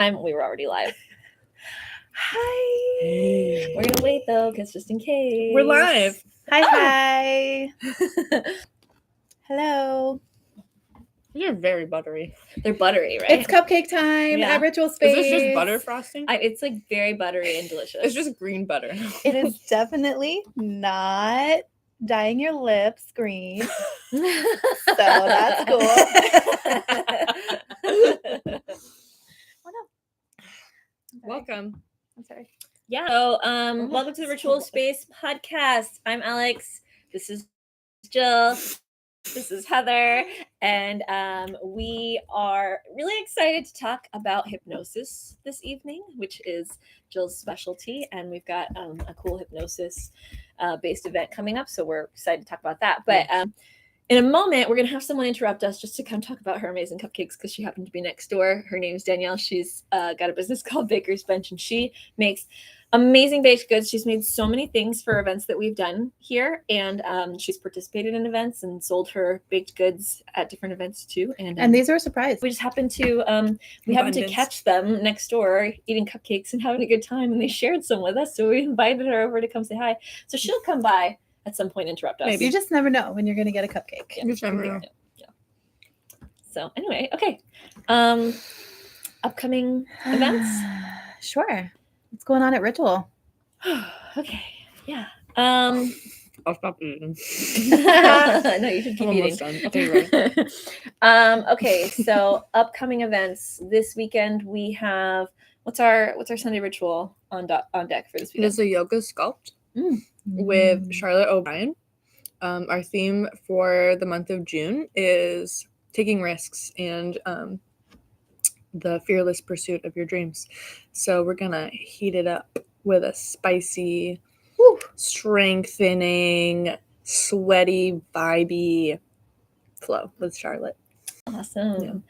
We were already live. Hi. We're gonna wait though, because just in case. We're live. Hi. Hello. You're very buttery. They're buttery, right? It's cupcake time Yeah. at Ritual Space. Is this just butter frosting? It's like very buttery and delicious. It's just green butter. It is definitely not dyeing your lips green. So that's cool. Oh no. Welcome. I'm sorry. Yeah. So, welcome to the Ritual Space podcast. I'm Alex. This is Jill. This is Heather, and we are really excited to talk about hypnosis this evening, which is Jill's specialty, and we've got a cool hypnosis based event coming up, so we're excited to talk about that. But in a moment, we're going to have someone interrupt us just to come talk about her amazing cupcakes because she happened to be next door. Her name is Danielle. She's got a business called Baker's Bench, and she makes amazing baked goods. She's made so many things for events that we've done here, and she's participated in events and sold her baked goods at different events too. And these are a surprise. We just happened to catch them next door eating cupcakes and having a good time, and they shared some with us. So we invited her over to come say hi. So she'll come by at some point, interrupt us. Maybe. You just never know when you're going to get a cupcake. Yeah. You just never know. Yeah. So anyway, okay. Upcoming events. Sure. What's going on at Ritual? Okay. Yeah. I'll stop eating. No, you should keep I'm eating. almost done. I'll tell you right. Okay, so upcoming events this weekend. We have what's our Sunday ritual on deck for this weekend? There's a yoga sculpt with Charlotte O'Brien. Our theme for the month of June is taking risks and the fearless pursuit of your dreams. So we're gonna heat it up with a spicy, strengthening, sweaty, vibey flow with Charlotte. Awesome.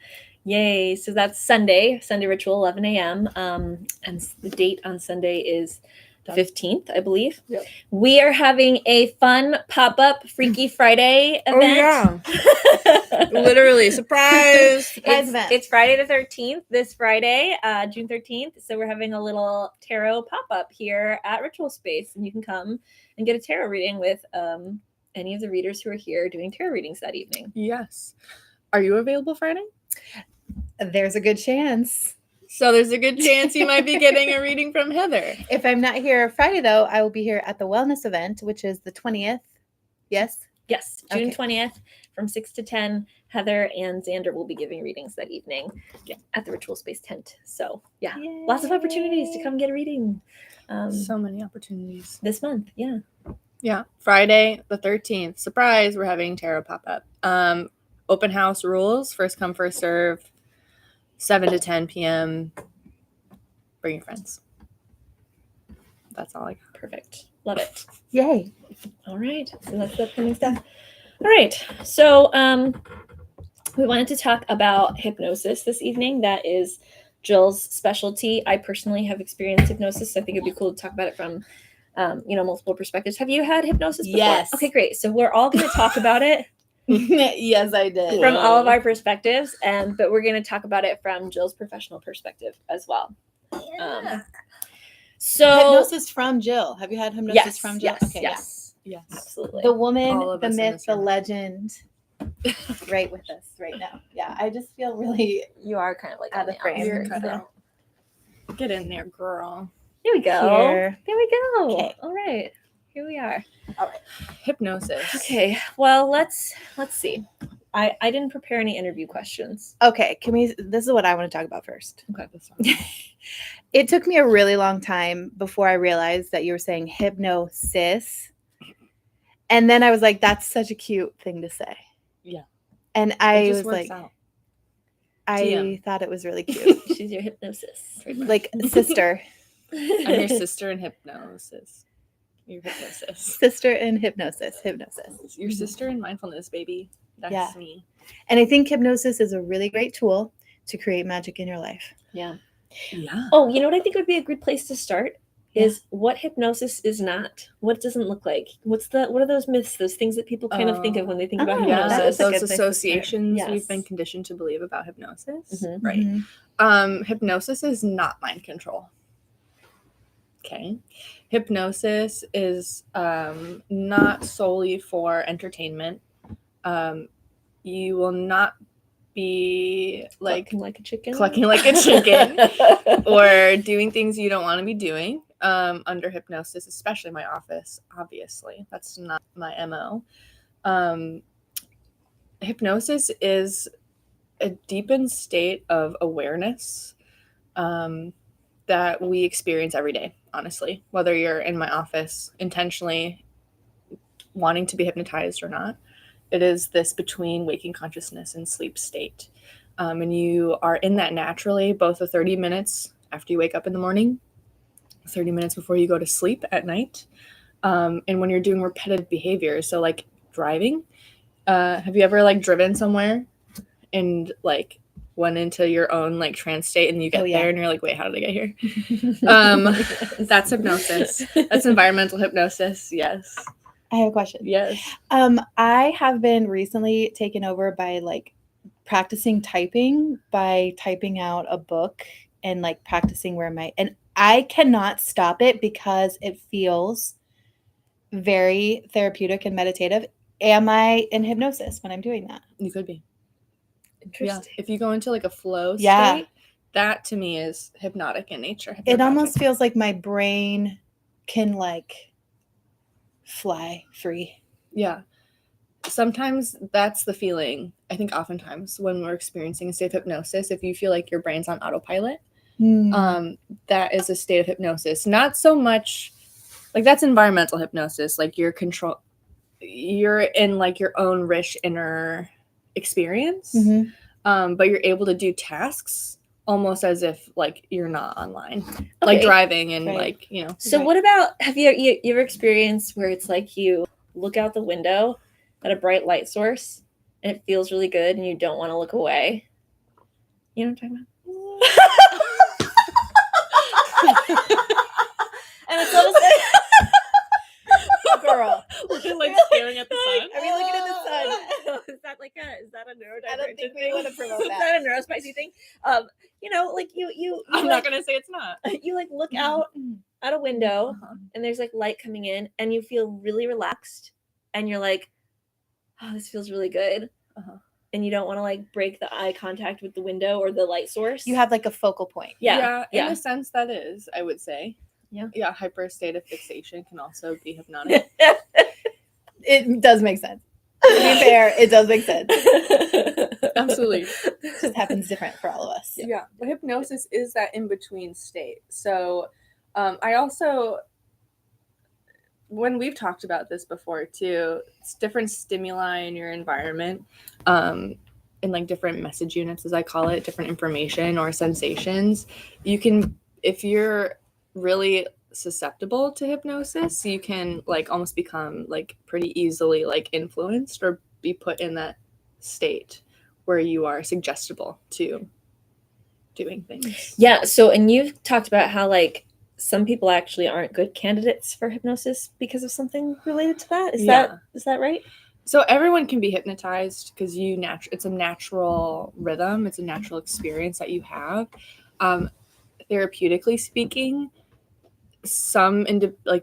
Yeah. Yay. So that's Sunday ritual, 11 a.m. And the date on Sunday is the 15th, I believe. Yep. We are having a fun pop-up Freaky Friday event. Oh, yeah. Literally, surprise. It's Friday the 13th, this Friday, June 13th. So we're having a little tarot pop-up here at Ritual Space, and you can come and get a tarot reading with any of the readers who are here doing tarot readings that evening. Yes. Are you available Friday? There's a good chance. So there's a good chance you might be getting a reading from Heather. If I'm not here Friday, though, I will be here at the wellness event, which is the 20th. Yes? Yes, June Okay. 20th from 6 to 10. Heather and Xander will be giving readings that evening at the Ritual Space tent. So, yeah, Yay. Lots of opportunities to come get a reading. So many opportunities. This month, yeah. Yeah, Friday the 13th. Surprise, we're having tarot pop-up. Open house rules, first come, first serve, 7 to 10 p.m. Bring your friends. That's all I got. Perfect. Love it. Yay. All right. So that's the upcoming stuff. All right. So we wanted to talk about hypnosis this evening. That is Jill's specialty. I personally have experienced hypnosis. So I think it'd be cool to talk about it from multiple perspectives. Have you had hypnosis before? Yes. Okay, great. So we're all going to talk about it. Yes, I did. From all of our perspectives, but we're going to talk about it from Jill's professional perspective as well. So hypnosis from Jill. Have you had hypnosis from Jill? Yes, Okay, yes, absolutely. The woman, All of the us in myth, this the room. legend, right with us right now. Yeah, I just feel really You are kind of like out of frame. You're cut out. Get in there, girl. Here we go. Here. There we go. Okay. All right. Here we are. All right. Hypnosis. Okay. Well, let's see. I didn't prepare any interview questions. Okay, this is what I want to talk about first. Okay, that's fine. It took me a really long time before I realized that you were saying Hypno-SIS. And then I was like, that's such a cute thing to say. Yeah. And It I just was works like, out. I TM. thought it was really cute. She's your hypnosis. Like sister. I'm your sister in hypnosis. Your hypnosis. Sister in hypnosis. Hypnosis. Your sister in mindfulness, baby. That's Yeah. me. And I think hypnosis is a really great tool to create magic in your life. Yeah. Yeah. Oh, you know what I think would be a good place to start is what hypnosis is not. What it doesn't look like. What are those myths, those things that people kind of think of when they think about Oh, Yeah, that hypnosis? is a good those place to start. associations Yes. we've been conditioned to believe about hypnosis. Mhm. Right. Hypnosis is not mind control. Okay. Hypnosis is not solely for entertainment. You will not be Clucking like a chicken. Or doing things you don't want to be doing under hypnosis, especially my office, obviously. That's not my MO. Hypnosis is a deepened state of awareness that we experience every day, honestly, whether you're in my office intentionally wanting to be hypnotized or not. It is this between waking consciousness and sleep state. And you are in that naturally, both the 30 minutes after you wake up in the morning, 30 minutes before you go to sleep at night, and when you're doing repetitive behaviors. So like driving. Have you ever like driven somewhere and like went into your own like trance state and you get there and you're like, wait, how did I get here? That's hypnosis. That's environmental hypnosis. Yes. I have a question. Yes. I have been recently taken over by like practicing typing by typing out a book and like practicing and I cannot stop it because it feels very therapeutic and meditative. Am I in hypnosis when I'm doing that? You could be. Interesting. Yeah. If you go into like a flow state, that to me is hypnotic in nature. It almost feels like my brain can like fly free. Yeah. Sometimes that's the feeling. I think oftentimes when we're experiencing a state of hypnosis, if you feel like your brain's on autopilot, that is a state of hypnosis. Not so much like that's environmental hypnosis, like you're in like your own rich inner experience, but you're able to do tasks almost as if like you're not online, like driving and like, you know. So what about, have you ever experienced where it's like you look out the window at a bright light source and it feels really good and you don't want to look away? You know what I'm talking about? And it's almost girl. We're like staring at the sun. Are we looking at the sun? Is that a neurodivergent I don't think we want to promote Is that. that a neurospicy thing? You know, like you I'm like, not gonna say it's not. You like look out a window and there's like light coming in and you feel really relaxed and you're like, oh, this feels really good. And you don't want to like break the eye contact with the window or the light source. You have like a focal point. Yeah. In a sense that is, I would say. Yeah. Hyper state of fixation can also be hypnotic. It does make sense. To be fair, it does make sense. Absolutely. It just happens different for all of us. Yeah. But hypnosis is that in-between state. So I also, when we've talked about this before too, it's different stimuli in your environment, in like different message units, as I call it, different information or sensations. You can, if you're really susceptible to hypnosis, you can like almost become like pretty easily like influenced or be put in that state where you are suggestible to doing things. Yeah. So, and you've talked about how like some people actually aren't good candidates for hypnosis because of something related to that. Is that right? So everyone can be hypnotized because it's a natural rhythm. It's a natural experience that you have. Therapeutically speaking, some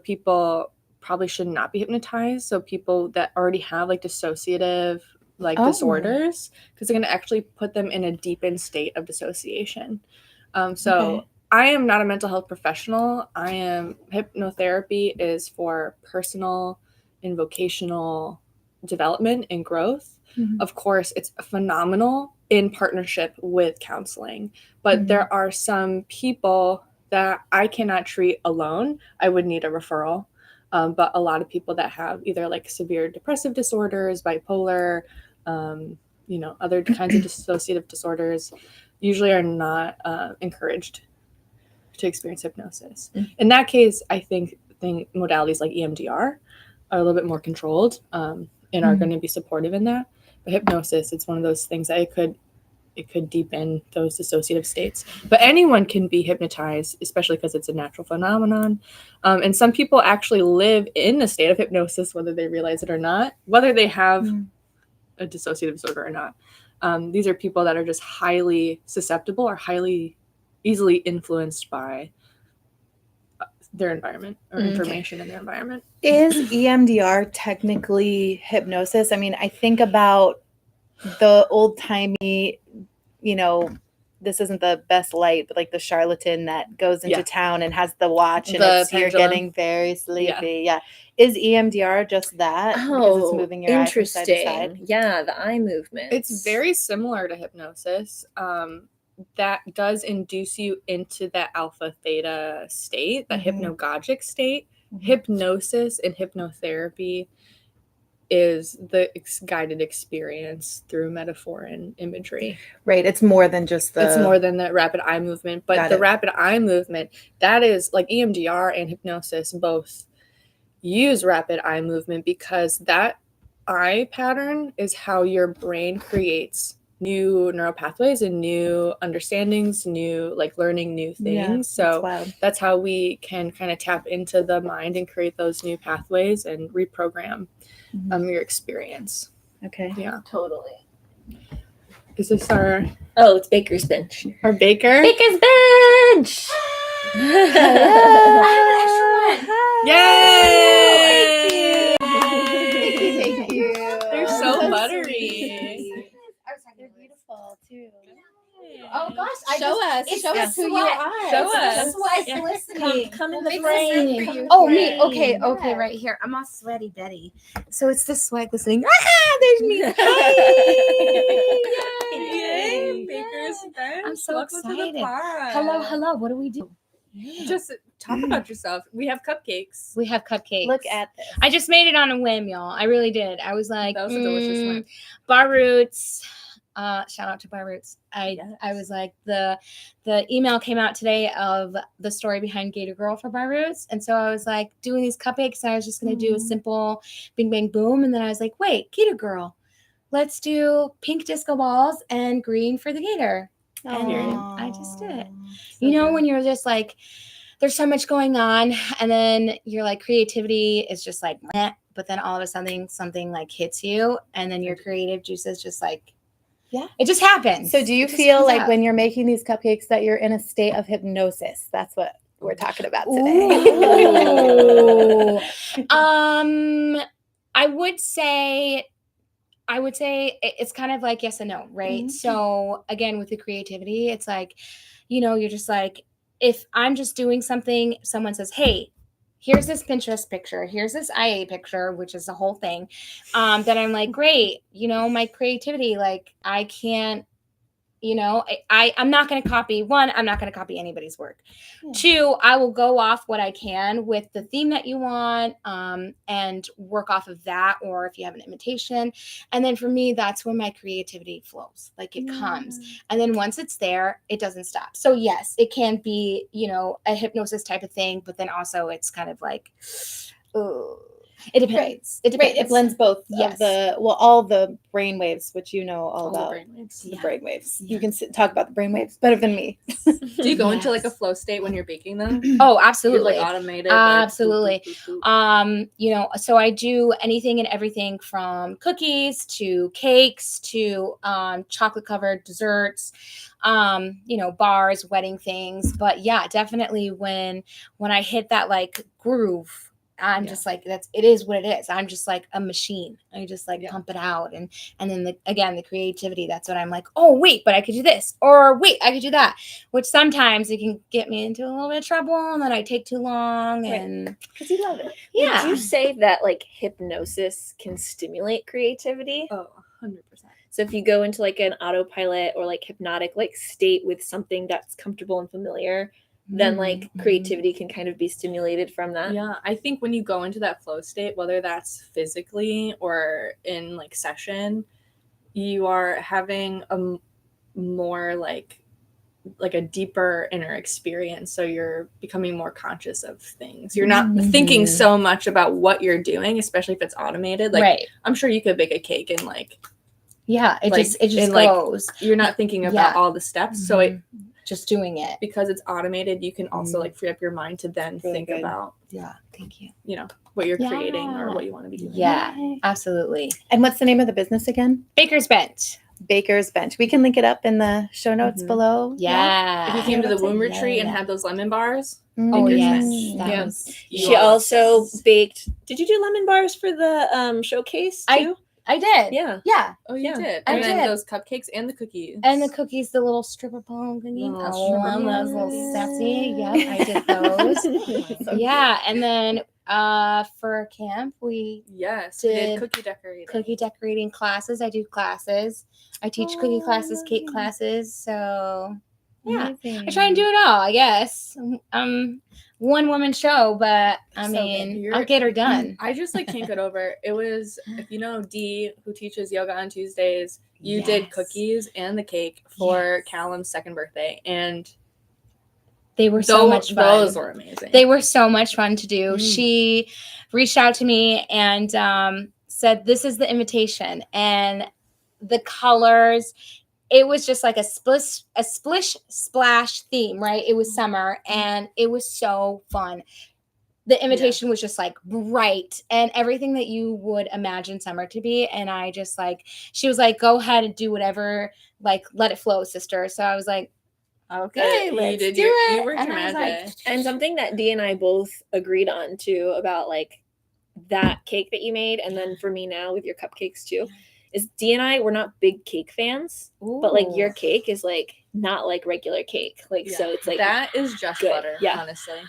people probably should not be hypnotized. So people that already have like dissociative disorders, because they're going to actually put them in a deepened state of dissociation. I am not a mental health professional. Hypnotherapy is for personal and vocational development and growth. Of course, it's phenomenal in partnership with counseling, but there are some people that I cannot treat alone. I would need a referral. But a lot of people that have either like severe depressive disorders, bipolar, other kinds of dissociative disorders usually are not encouraged to experience hypnosis. In that case, I think modalities like EMDR are a little bit more controlled and are going to be supportive in that. But hypnosis, it's one of those things that it could deepen those dissociative states. But anyone can be hypnotized, especially because it's a natural phenomenon. And some people actually live in a state of hypnosis, whether they realize it or not, whether they have a dissociative disorder or not. These are people that are just highly susceptible or highly easily influenced by their environment or information in their environment. Is EMDR technically hypnosis? I mean, I think about the old-timey, you know, this isn't the best light, but like the charlatan that goes into town and has the watch and you're getting very sleepy. Yeah. Is EMDR just that? Because it's moving your eye from side to side? Yeah, the eye movement. It's very similar to hypnosis. That does induce you into that alpha theta state, that hypnagogic state. Hypnosis and hypnotherapy is the guided experience through metaphor and imagery. Right. It's more than just It's more than the rapid eye movement. But the rapid eye movement, that is like EMDR and hypnosis both use rapid eye movement because that eye pattern is how your brain creates new neural pathways and new understandings, new like learning new things. So that's how we can kind of tap into the mind and create those new pathways and reprogram your experience. Okay. Yeah. Totally. Is this our... Oh, it's Baker's Bench. Our baker? Baker's Bench! Yay! Thank you. They're so buttery. They're beautiful too. Oh gosh! Show us who you are. Show us. Sweat listening. Come in the frame. Oh, me. Okay, right here. I'm all sweaty Betty. So it's the sweat listening. Ah, there's me. Yay! Baker's Bench. I'm so Welcome to the excited. pod. Hello. What do we do? Just talk about yourself. We have cupcakes. We have cupcakes. Look at this. I just made it on a whim, y'all. I really did. I was like, That was a delicious one. Bar Roots. Shout out to Bar Roots. I was like, the email came out today of the story behind Gator Girl for Bar Roots. And so I was like doing these cupcakes. I was just going to do a simple bing, bang, boom. And then I was like, wait, Gator Girl, let's do pink disco balls and green for the gator. And then I just did it. You know, when you're just like, there's so much going on, and then you're like, creativity is just like, meh, but then all of a sudden something like hits you, and then your creative juices just like, it just happens. So do you feel like when you're making these cupcakes that you're in a state of hypnosis? That's what we're talking about today. I would say it's kind of like yes and no, right? Mm-hmm. So again, with the creativity, it's like, you know, you're just like, if I'm just doing something, someone says, hey, here's this Pinterest picture, here's this IA picture, which is the whole thing, that I'm like, great, you know, my creativity, like I can't, you know, I'm not going to copy. One, I'm not going to copy anybody's work. Yeah. Two, I will go off what I can with the theme that you want, and work off of that. Or if you have an imitation. And then for me, that's where my creativity flows. Like it comes. And then once it's there, it doesn't stop. So yes, it can be, you know, a hypnosis type of thing, but then also it's kind of like, it depends. It depends. Right. It blends both of all the brain waves, which you know all about. The brain waves. You can talk about the brain waves better than me. Do you go into like a flow state when you're baking them? Oh, absolutely. You're like automated. Absolutely. Like, you know, so I do anything and everything from cookies to cakes to chocolate covered desserts, you know, bars, wedding things. But yeah, definitely when I hit that like groove, I'm just like, it is what it is. I'm just like a machine. I just like pump it out. And then the creativity, that's what I'm like, oh wait, but I could do this, or wait, I could do that, which sometimes it can get me into a little bit of trouble, and then I take too long and because you love it. Yeah. Would you say that like hypnosis can stimulate creativity? Oh, 100%. So if you go into like an autopilot or like hypnotic like state with something that's comfortable and familiar, then like creativity can kind of be stimulated from that. Yeah, I think when you go into that flow state, whether that's physically or in like session, you are having a more like a deeper inner experience. So you're becoming more conscious of things. You're not thinking so much about what you're doing, especially if it's automated. Like I'm sure you could bake a cake and like it just goes. Like, you're not thinking about all the steps. So just doing it because it's automated, you can also like free up your mind to then think about thank you, you know, what you're creating or what you want to be doing. Absolutely. And what's the name of the business again? Baker's Bench. Baker's Bench. We can link it up in the show notes below. Yeah. If you came to the website? womb Yeah, retreat and yeah. had those lemon bars, Oh Baker's yes, Bench. that Yeah. was. She also baked. Did you do lemon bars for the showcase too? I did. Yeah. Yeah. Oh, you Yeah. did. I And then did. those cupcakes and the cookies. And the cookies, the little stripper ball cookies. Little Oh, stripper I love those little balls. sassy. Yep, I did those. So Yeah, and then for camp we Yes, we did did cookie decorating. cookie decorating classes. I do classes. I teach cookie classes, cake classes. So yeah, I try and do it all. I guess one woman show, but I So mean, good. I'll get her done. I just like can't get over. It was, if you know Dee, who teaches yoga on Tuesdays, you did Yes. cookies and the cake for Yes. Callum's second birthday, and They were so much fun. Those were amazing. They were so much fun to do. She reached out to me and said, "This is the invitation," and the colors. It was just like a splish splash theme, right? It was summer, and it was so fun. The invitation was just like bright and everything that you would imagine summer to be. And I just like, she was like, "Go ahead and do whatever, like, let it flow, sister." So I was like, okay, You let's did do your- it. you worked And your I was magic. like, And something that Dee and I both agreed on too about like that cake that you made, and then for me now with your cupcakes too, is Dee and I, we're not big cake fans, but like your cake is like not like regular cake. Like so it's like that is just good. butter, Yeah. honestly.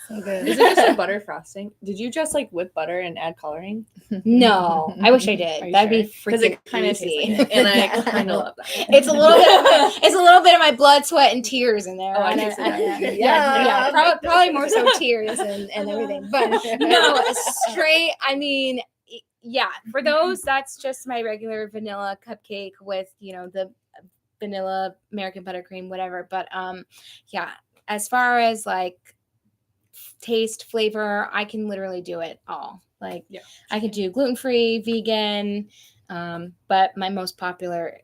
So good. Is it just a butter frosting? Did you just like whip butter and add coloring? no, I wish I Are did. you That'd be sure? Because freaking it kind of easy. tastes like it, and I kind of love that. It's a little bit. It's a little bit of my blood, sweat, and tears in there. Oh, I And tasted that. yeah. Probably more so tears and everything. But no, straight. I mean, yeah. For those, that's just my regular vanilla cupcake with the vanilla American buttercream, whatever. But yeah. As far as like taste, flavor, I can literally do it all. Like I could do gluten-free, vegan, but my most popular,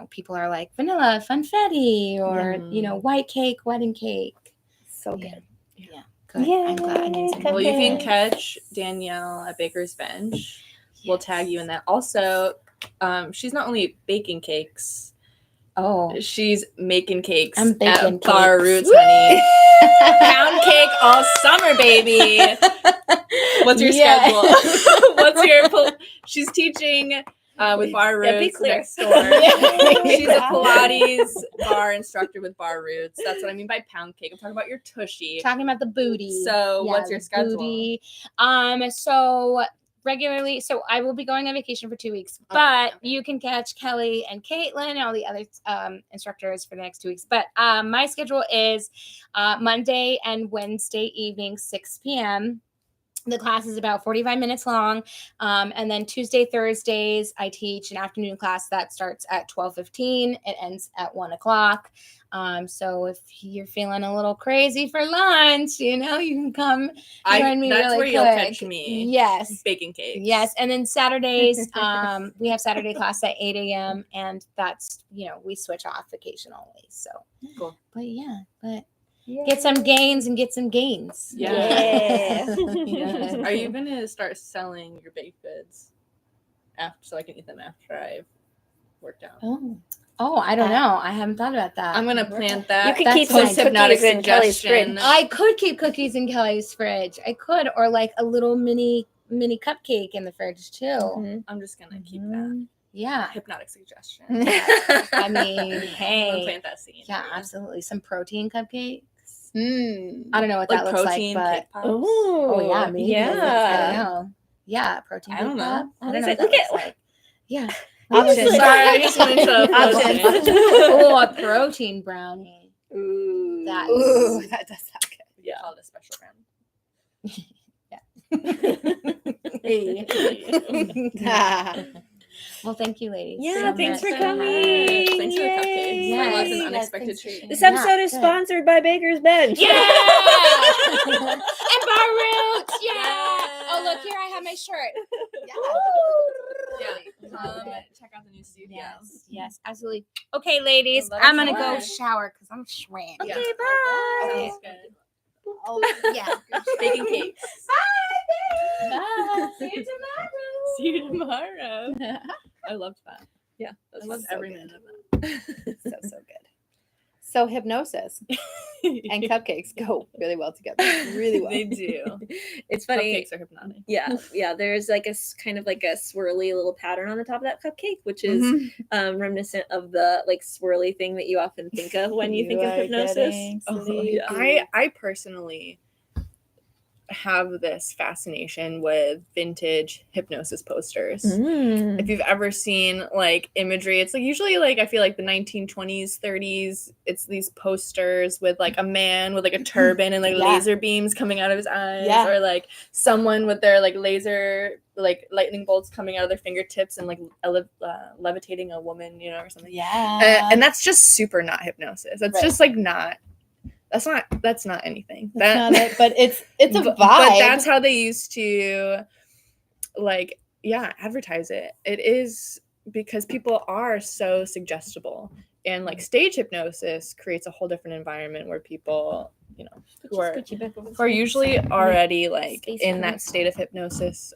people are like vanilla funfetti or white cake, wedding cake. so good. Yeah, good. I'm glad I named Well, you can Cupcakes. catch Danielle at Baker's Bench. We'll tag you in that. Also, she's not only baking cakes. Oh, She's making cakes I'm baking at Bar cakes. Roots, honey. Pound cake all summer, baby. What's your schedule? What's your? She's teaching with Bar Yeah, be Roots clear. next door. She's a Pilates bar instructor with Bar Roots. That's what I mean by pound cake. I'm talking about your tushy. Talking about the booty. So, what's your schedule? Booty. So regularly, so I will be going on vacation for 2 weeks, but you can catch Kelly and Caitlin and all the other instructors for the next 2 weeks. But my schedule is Monday and Wednesday evening, 6 p.m. The class is about 45 minutes long. And then Tuesday, Thursdays, I teach an afternoon class that starts at 12:15. It ends at 1 o'clock. So if you're feeling a little crazy for lunch, you can come join me That's really where quick. you'll catch me. Yes. Baking cakes. Yes. And then Saturdays, we have Saturday class at 8 a.m. And that's, we switch off occasionally. So Cool. But yeah, get some gains and get some gains. Yeah. Are you gonna start selling your baked goods so I can eat them after I've worked out? Oh, I don't know. I haven't thought about that. I'm gonna plant that. You could That's keep some nice. Hypnotic cookies in Kelly's suggestion. fridge. I could keep cookies in Kelly's fridge. I could, or like a little mini cupcake in the fridge too. Mhm. I'm just gonna keep that. Yeah. Hypnotic suggestion. I mean, I'm gonna hey. plant that seed. Yeah, absolutely. Some protein cupcakes. Mm. I don't know what that looks like, protein but cake pops. Oh, yeah, maybe. Yeah. I don't know. Yeah, protein. I don't cake know. pop. I don't know. Look What that at- looks like. Yeah. Options. Sorry, I just went into a Options. potion. Oh, a protein brownie. Ooh. That Ooh, that does sound good. Yeah, call it a special round. Well, thank you, ladies. Yeah, so thanks much. for coming. Thanks for the cupcakes. Yay. That was an Yes, unexpected thanks for treat. This sharing. episode is good. sponsored by Baker's Bench. Yeah. And Bar Roots. Yeah. Oh, look here. I have my shirt. Yeah, check out the new studio. Yes, absolutely. Okay, ladies, Well, let I'm us gonna go know. shower because I'm shredded. Yeah. Okay, bye. Okay. Okay. Good. Oh, yeah. Baking cakes. Bye. See you tomorrow. See you tomorrow. I loved that. Yeah, I love so every good. minute of that. So good. So hypnosis and cupcakes go really well together. Really well. They do. It's funny. Cupcakes are hypnotic. Yeah. There's like a kind of like a swirly little pattern on the top of that cupcake, which is Mhm. reminiscent of the like swirly thing that you often think of when you think of are hypnosis. getting sleepy. I personally have this fascination with vintage hypnosis posters. Mm. If you've ever seen like imagery, it's like usually like I feel like the 1920s, 30s, it's these posters with like a man with like a turban and like Yeah. laser beams coming out of his eyes, Yeah. or like someone with their like laser like lightning bolts coming out of their fingertips and like levitating a woman, you know, or something. Yeah. And that's just super not hypnosis. That's Right. just like not. That's not anything. That's not it, but it's a vibe. But that's how they used to like advertise it. It is because people are so suggestible, and like stage hypnosis creates a whole different environment where people, you know, who are usually already like in that state of hypnosis.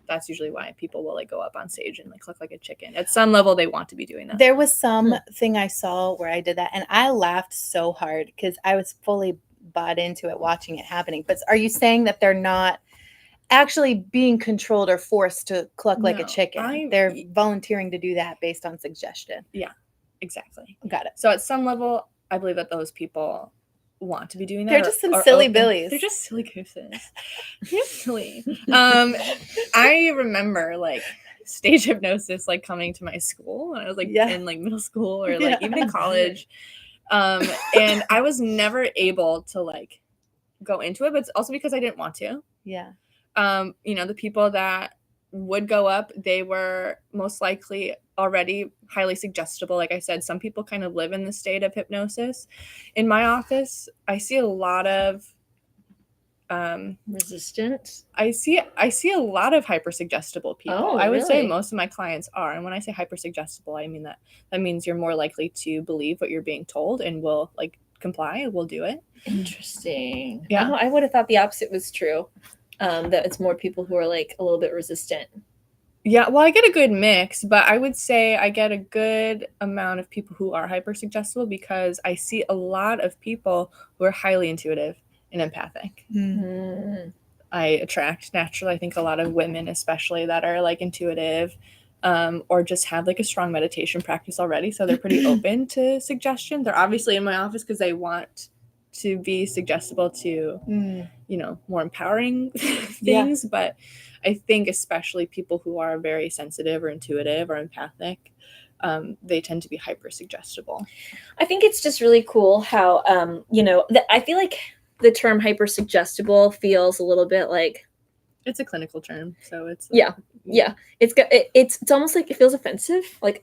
That's usually why people will like go up on stage and like look like a chicken. At some level, they want to be doing that. There was some thing I saw where I did that, and I laughed so hard because I was fully bought into it, watching it happening. But are you saying that they're not actually being controlled or forced to cluck like a No, chicken? They're volunteering to do that based on suggestion. Yeah, exactly. Got it. So at some level, I believe that those people want to be doing that. They're just some silly open. billies. They're just silly gooses. They're silly. I remember like stage hypnosis like coming to my school when I was like in like middle school or like even in college. And I was never able to like go into it, but it's also because I didn't want to. Yeah. You know, the people that would go up, they were most likely already highly suggestible. Like I said, some people kind of live in the state of hypnosis. In my office, I see a lot of resistant. I see a lot of hypersuggestible people. Oh, I would say really? most of my clients are. And when I say hypersuggestible, I mean that means you're more likely to believe what you're being told and will like comply, will do it. Interesting. Yeah. Oh, I would have thought the opposite was true. That it's more people who are like a little bit resistant. Yeah, well, I get a good mix, but I would say I get a good amount of people who are hypersuggestible because I see a lot of people who are highly intuitive and empathic. Mm. I attract naturally, I think, a lot of women, especially that are like intuitive, or just have like a strong meditation practice already. So they're pretty open to suggestion. They're obviously in my office because they want to be suggestible to, you know, more empowering things. But I think especially people who are very sensitive or intuitive or empathic, they tend to be hyper suggestible. I think it's just really cool how, you know, I feel like the term hyper suggestible feels a little bit like it's a clinical term, so it's it's almost like it feels offensive. Like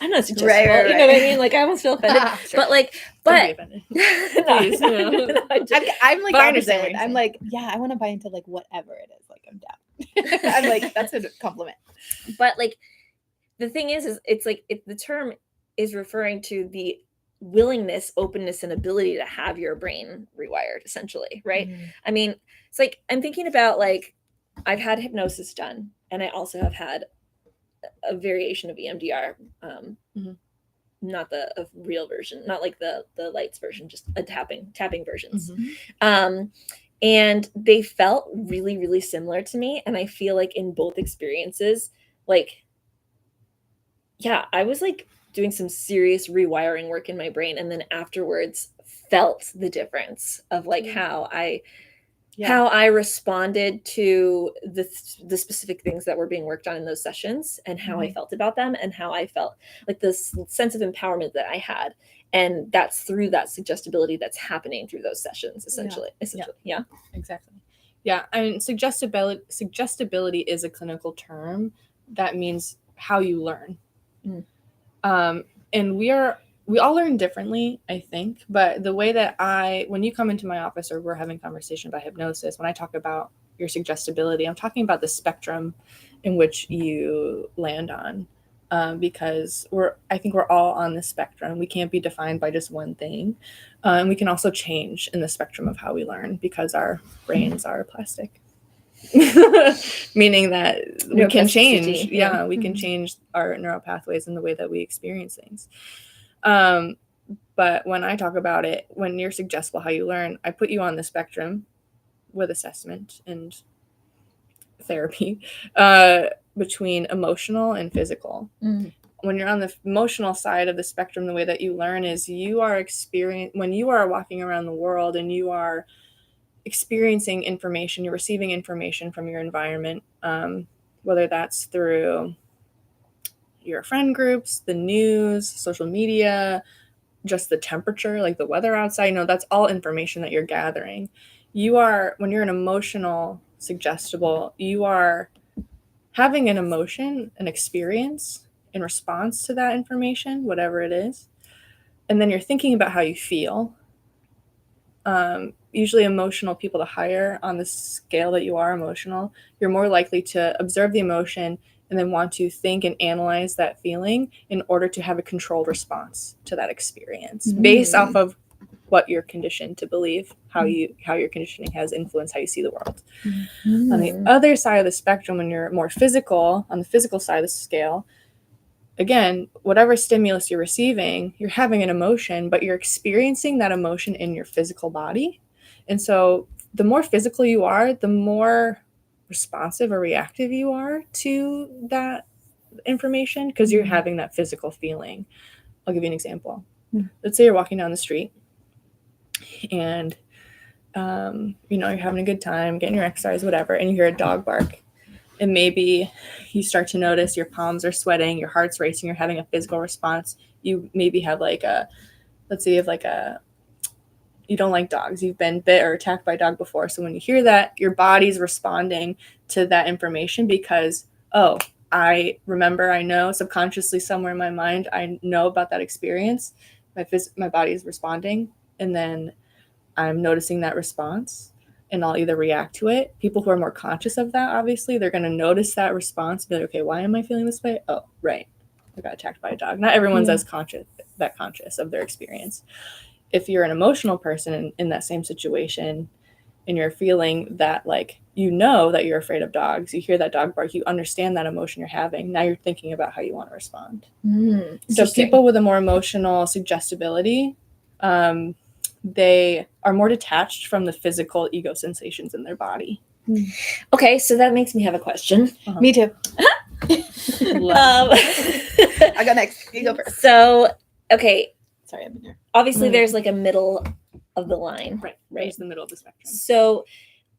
I'm not suggestible, Right. you know what I mean? Like I almost feel offended, Sure. but like, Don't be offended. Please, no. I'm like But I understand what opposite. you're I'm saying. like, yeah, I want to buy into like whatever it is. Like I'm down. I'm like, that's a compliment. But like the thing is it's like the term is referring to the willingness, openness, and ability to have your brain rewired, essentially, right? I mean, it's like I'm thinking about like I've had hypnosis done, and I also have had a variation of EMDR, not the real version, not like the lights version, just a tapping versions. And they felt really, really similar to me. And I feel like in both experiences, like, yeah, I was like doing some serious rewiring work in my brain. And then afterwards felt the difference of like how I responded to the specific things that were being worked on in those sessions and how I felt about them and how I felt like this sense of empowerment that I had. And that's through that suggestibility that's happening through those sessions, essentially. Yeah. Exactly. Yeah. I mean, suggestibility is a clinical term that means how you learn. And we all learn differently, I think, but the way that when you come into my office or we're having a conversation about hypnosis, when I talk about your suggestibility, I'm talking about the spectrum in which you land on, because I think we're all on the spectrum. We can't be defined by just one thing. And we can also change in the spectrum of how we learn because our brains are plastic. meaning that we can change. Neuroplasticity, Yeah, we can change our neural pathways in the way that we experience things. But when I talk about it, when you're suggestible how you learn, I put you on the spectrum with assessment and therapy between emotional and physical. When you're on the emotional side of the spectrum, the way that you learn is you are when you are walking around the world and you are experiencing information, you're receiving information from your environment, whether that's through your friend groups, the news, social media, just the temperature, like the weather outside, that's all information that you're gathering. When you're an emotional suggestible, you are having an emotion, an experience in response to that information, whatever it is. And then you're thinking about how you feel. Usually emotional people, the higher on the scale that you are emotional, you're more likely to observe the emotion and then want to think and analyze that feeling in order to have a controlled response to that experience based off of what you're conditioned to believe, how your conditioning has influenced how you see the world. On the other side of the spectrum, when you're more physical, on the physical side of the scale, again, whatever stimulus you're receiving, you're having an emotion, but you're experiencing that emotion in your physical body. And so the more physical you are, the more responsive or reactive you are to that information because you're having that physical feeling. I'll give you an example. Let's say you're walking down the street and you're having a good time, getting your exercise, whatever, and you hear a dog bark. And maybe you start to notice your palms are sweating, your heart's racing, you're having a physical response. You maybe have let's say you have you don't like dogs. You've been bit or attacked by a dog before. So when you hear that, your body's responding to that information because, I remember, I know subconsciously somewhere in my mind, I know about that experience. My body is responding. And then I'm noticing that response. And I'll either react to it. People who are more conscious of that, obviously, they're going to notice that response and be like, okay, why am I feeling this way? Oh, right. I got attacked by a dog. Not everyone's as conscious of their experience. If you're an emotional person in that same situation and you're feeling that, that you're afraid of dogs, you hear that dog bark, you understand that emotion you're having. Now you're thinking about how you want to respond. So people with a more emotional suggestibility, they are more detached from the physical ego sensations in their body. Okay, so that makes me have a question. Me too. I got next. You go first. So, okay. Sorry, I've been here. Obviously, there's a middle of the line. Right. There's the middle of the spectrum. So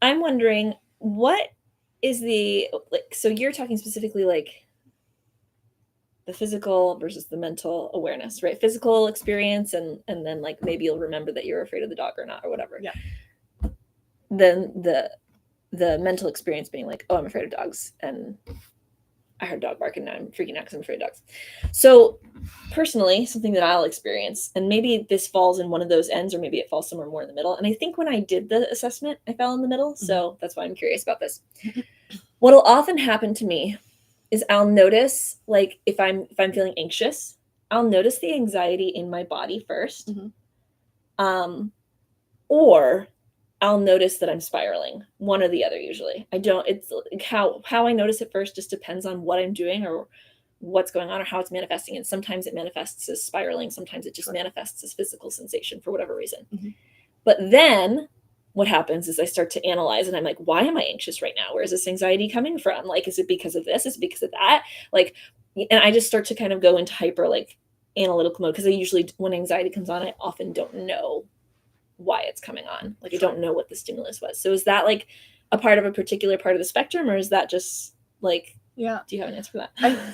I'm wondering, what is so you're talking specifically the physical versus the mental awareness, right? Physical experience and then maybe you'll remember that you're afraid of the dog or not or whatever. Yeah. Then the mental experience being I'm afraid of dogs and I heard a dog bark and now I'm freaking out because I'm afraid of dogs. So personally, something that I'll experience, and maybe this falls in one of those ends or maybe it falls somewhere more in the middle. And I think when I did the assessment, I fell in the middle. So that's why I'm curious about this. What'll often happen to me is I'll notice, if I'm feeling anxious, I'll notice the anxiety in my body first. Or I'll notice that I'm spiraling, one or the other usually. It's how I notice it first just depends on what I'm doing or what's going on or how it's manifesting. And sometimes it manifests as spiraling. Sometimes it just manifests as physical sensation for whatever reason. But then what happens is I start to analyze and I'm like, why am I anxious right now? Where is this anxiety coming from? Is it because of this? Is it because of that? And I just start to kind of go into hyper analytical mode because I usually, when anxiety comes on, I often don't know why it's coming on. I don't know what the stimulus was. So is that a part of a particular part of the spectrum or is that just yeah. Do you have an answer for that?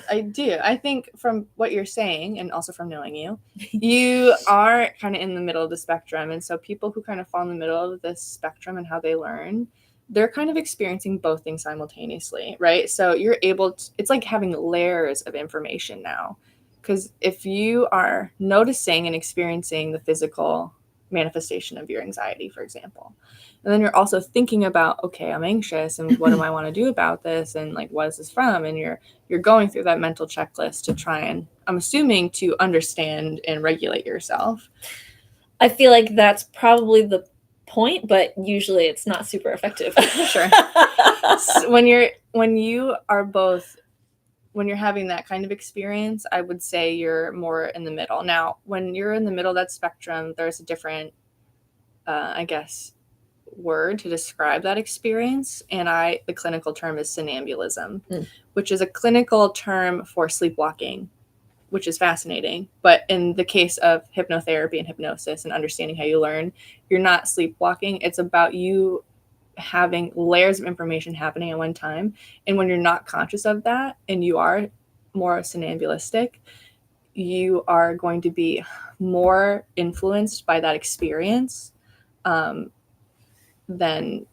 I do. I think from what you're saying and also from knowing you, you are kind of in the middle of the spectrum. And so people who kind of fall in the middle of this spectrum and how they learn, they're kind of experiencing both things simultaneously, right? So you're able to, it's like having layers of information now. Because if you are noticing and experiencing the physical manifestation of your anxiety, for example, and then you're also thinking about, okay, I'm anxious and what do I want to do about this and what is this from, and you're going through that mental checklist to try and, I'm assuming, to understand and regulate yourself. I feel like that's probably the point, but usually it's not super effective. Sure. When you're having that kind of experience, I would say you're more in the middle. Now, when you're in the middle of that spectrum, there's a different, I guess, word to describe that experience. And the clinical term is somnambulism, which is a clinical term for sleepwalking, which is fascinating. But in the case of hypnotherapy and hypnosis and understanding how you learn, you're not sleepwalking. It's about you having layers of information happening at one time. And when you're not conscious of that and you are more somnambulistic, you are going to be more influenced by that experience than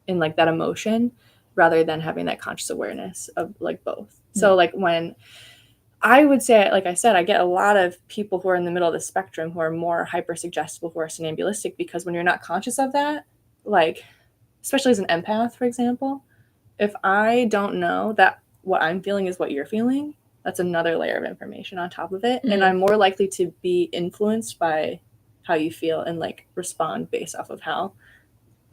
in like that emotion, rather than having that conscious awareness of like both. So like when I would say, like I said, I get a lot of people who are in the middle of the spectrum who are more hyper-suggestible, who are somnambulistic, because when you're not conscious of that, like, especially as an empath, for example, if I don't know that what I'm feeling is what you're feeling, that's another layer of information on top of it. And I'm more likely to be influenced by how you feel and like respond based off of how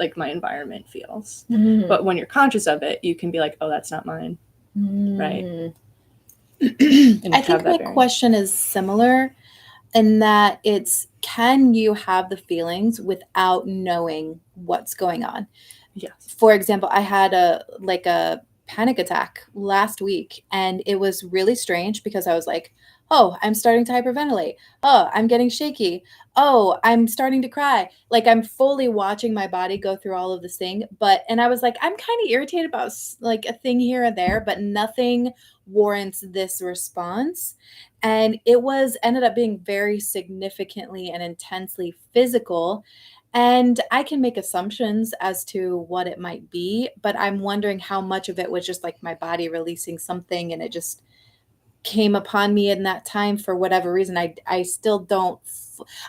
like my environment feels. But when you're conscious of it, you can be like, oh, that's not mine. Right. I think my question is similar in that it's, can you have the feelings without knowing what's going on? Yes. For example, I had a panic attack last week, and it was really strange because I was like, oh, I'm starting to hyperventilate. Oh, I'm getting shaky. Oh, I'm starting to cry. Like, I'm fully watching my body go through all of this thing. And I was like, I'm kind of irritated about like a thing here and there, but nothing warrants this response. And it ended up being very significantly and intensely physical. And I can make assumptions as to what it might be, but I'm wondering how much of it was just like my body releasing something and it just came upon me in that time for whatever reason. I still don't,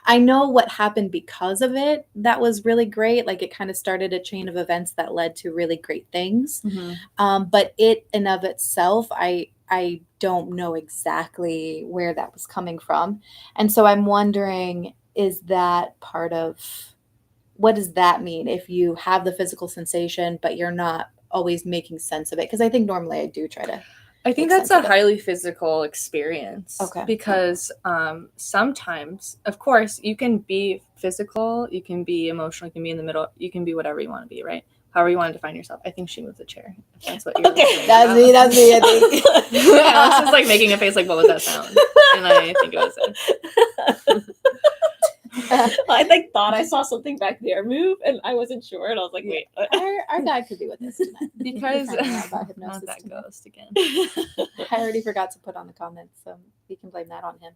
I know what happened because of it. That was really great. Like, it kind of started a chain of events that led to really great things. But it in of itself, I don't know exactly where that was coming from. And so I'm wondering, is that part of, what does that mean if you have the physical sensation, but you're not always making sense of it? Because I think normally I do try to. I think that's a highly physical experience. Okay. Because sometimes, of course, you can be physical, you can be emotional, you can be in the middle, you can be whatever you want to be, right? However you want to define yourself. I think she moved the chair. If that's what you're Okay. That's me, I think. I was just like making a face like, what was that sound? And I think it was it. I like thought I saw something back there move, and I wasn't sure, and I was like, wait. Our guy could be with us tonight. Because about hypnosis not that tonight. ghost again. I already forgot to put on the comments, so we can blame that on him.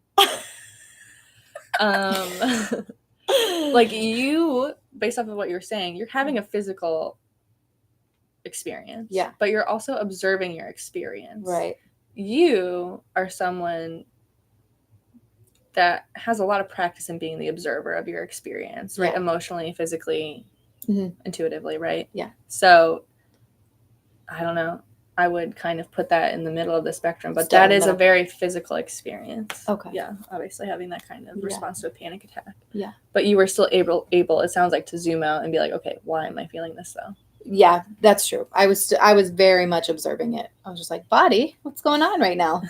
Like, you, based off of what you're saying, you're having a physical experience. Yeah. But you're also observing your experience. Right. You are someone that has a lot of practice in being the observer of your experience, right? Yeah. Emotionally, physically, intuitively, right? Yeah. So, I don't know. I would kind of put that in the middle of the spectrum, but Still that in is the a middle. very physical experience. Okay. Yeah, obviously having that kind of response to a panic attack. Yeah. But you were still able, it sounds like, to zoom out and be like, okay, why am I feeling this though? Yeah, that's true. I was very much observing it. I was just like, body, what's going on right now?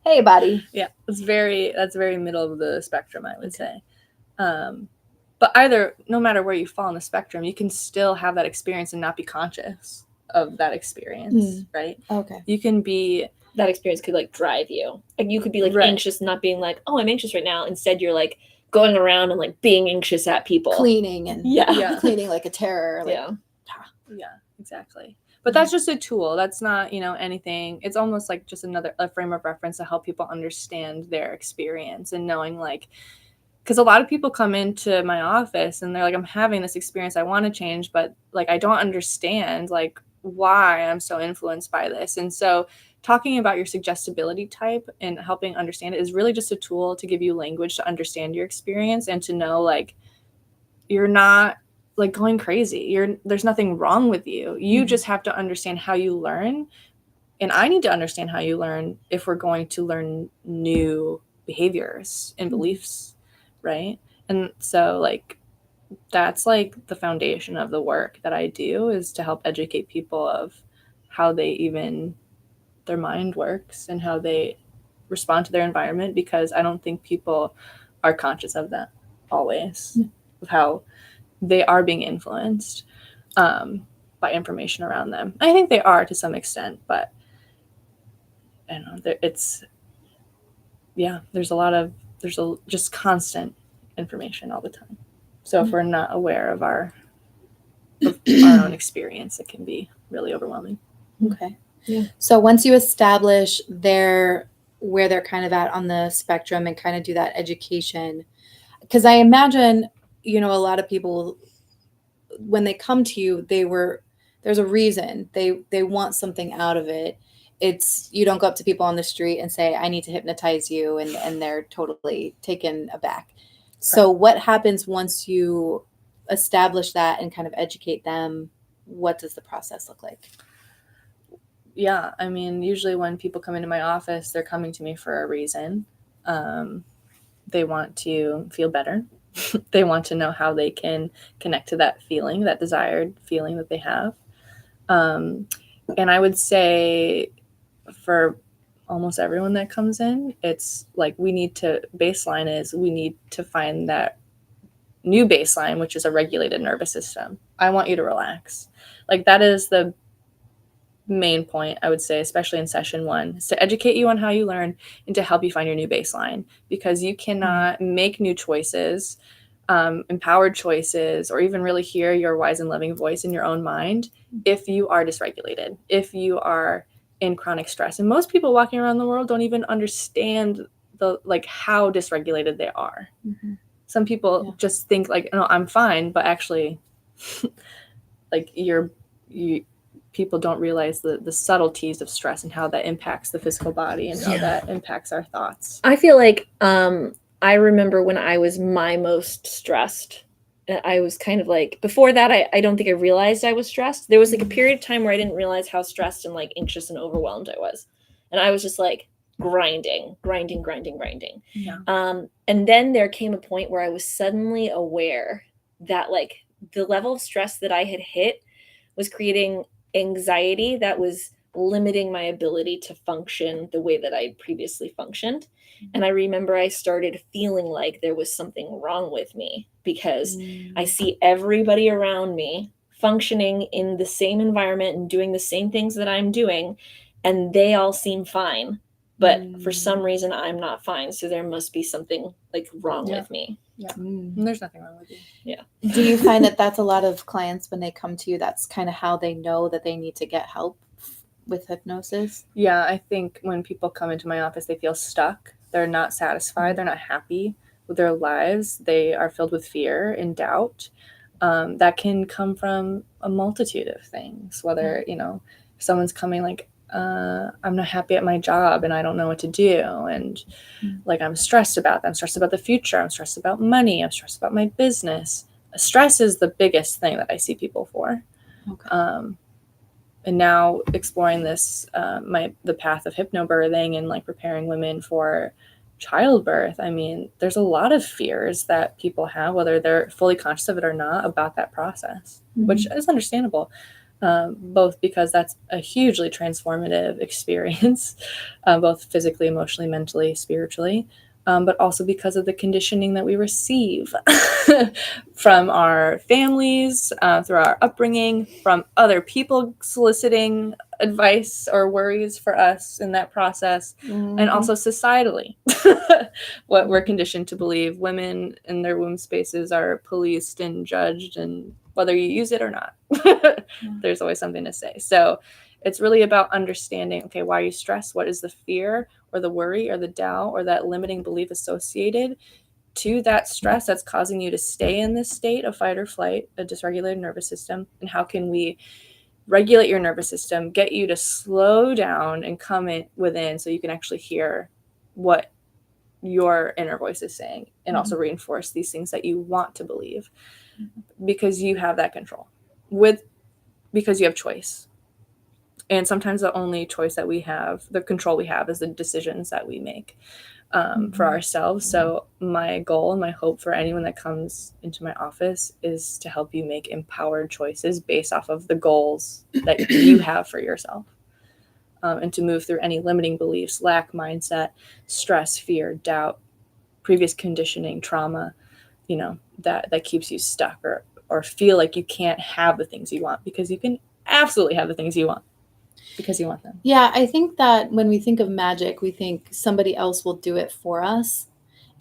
Hey, body. Yeah, that's very middle of the spectrum, I would say. But no matter where you fall on the spectrum, you can still have that experience and not be conscious of that experience, right? Okay. You can be, that experience could like drive you. Like, you could be like anxious, not being like, oh, I'm anxious right now. Instead, you're like going around and like being anxious at people, Cleaning and cleaning like a terror. Like, yeah, exactly. But that's just a tool. That's not, anything. It's almost like just a frame of reference to help people understand their experience and knowing, like, because a lot of people come into my office and they're like, I'm having this experience, I want to change, but like, I don't understand like why I'm so influenced by this. And so talking about your suggestibility type and helping understand it is really just a tool to give you language to understand your experience and to know, like, you're not like going crazy. There's nothing wrong with you. You just have to understand how you learn. And I need to understand how you learn if we're going to learn new behaviors and beliefs, right? And so, like, that's like the foundation of the work that I do, is to help educate people of how their mind works and how they respond to their environment, because I don't think people are conscious of that always, of how they are being influenced by information around them. I think they are to some extent, but I don't know, there's just constant information all the time. So if we're not aware of our own experience, it can be really overwhelming. Okay. Yeah. So once you establish where they're kind of at on the spectrum and kind of do that education, because I imagine, a lot of people, when they come to you, there's a reason they want something out of it. It's, you don't go up to people on the street and say, I need to hypnotize you, and they're totally taken aback. So what happens once you establish that and kind of educate them? What does the process look like? Yeah, I mean, usually when people come into my office, they're coming to me for a reason. They want to feel better. They want to know how they can connect to that feeling, that desired feeling that they have. And I would say for almost everyone that comes in, it's like we need to find that new baseline, which is a regulated nervous system. I want you to relax. Like, that is the main point, I would say, especially in session 1, is to educate you on how you learn and to help you find your new baseline, because you cannot make new choices, empowered choices, or even really hear your wise and loving voice in your own mind if you are dysregulated, if you are in chronic stress. And most people walking around the world don't even understand how dysregulated they are. Mm-hmm. Some people just think like, no, I'm fine, but actually like people don't realize the subtleties of stress and how that impacts the physical body and how that impacts our thoughts. I feel like I remember when I was my most stressed, I was kind of like, before that, I don't think I realized I was stressed. There was like a period of time where I didn't realize how stressed and like anxious and overwhelmed I was. And I was just like grinding. Yeah. And then there came a point where I was suddenly aware that like the level of stress that I had hit was creating anxiety that was limiting my ability to function the way that I previously functioned. And I remember I started feeling like there was something wrong with me, because I see everybody around me functioning in the same environment and doing the same things that I'm doing, and they all seem fine. But for some reason, I'm not fine. So there must be something like wrong with me. Yeah. There's nothing wrong with you. Yeah. Do you find that that's a lot of clients when they come to you, that's kind of how they know that they need to get help with hypnosis? Yeah, I think when people come into my office, they feel stuck. They're not satisfied. They're not happy with their lives. They are filled with fear and doubt. That can come from a multitude of things, whether, if someone's coming like, I'm not happy at my job and I don't know what to do. And like, I'm stressed about that. I'm stressed about the future. I'm stressed about money. I'm stressed about my business. Stress is the biggest thing that I see people for. Okay. And now exploring this, the path of hypnobirthing and like preparing women for childbirth. I mean, there's a lot of fears that people have, whether they're fully conscious of it or not, about that process, which is understandable. Both because that's a hugely transformative experience, both physically, emotionally, mentally, spiritually, but also because of the conditioning that we receive from our families, through our upbringing, from other people soliciting advice or worries for us in that process, and also societally, what we're conditioned to believe. Women in their womb spaces are policed and judged, and whether you use it or not, there's always something to say. So it's really about understanding, okay, why are you stressed? What is the fear or the worry or the doubt or that limiting belief associated to that stress that's causing you to stay in this state of fight or flight, a dysregulated nervous system? And how can we regulate your nervous system, get you to slow down and come in within so you can actually hear what your inner voice is saying, and also reinforce these things that you want to believe, because you have that control because you have choice. And sometimes the only choice that we have, the control we have, is the decisions that we make. for ourselves. So my goal and my hope for anyone that comes into my office is to help you make empowered choices based off of the goals that you have for yourself, and to move through any limiting beliefs, lack mindset, stress, fear, doubt, previous conditioning, trauma, that keeps you stuck or feel like you can't have the things you want, because you can absolutely have the things you want because you want them. Yeah, I think that when we think of magic, we think somebody else will do it for us.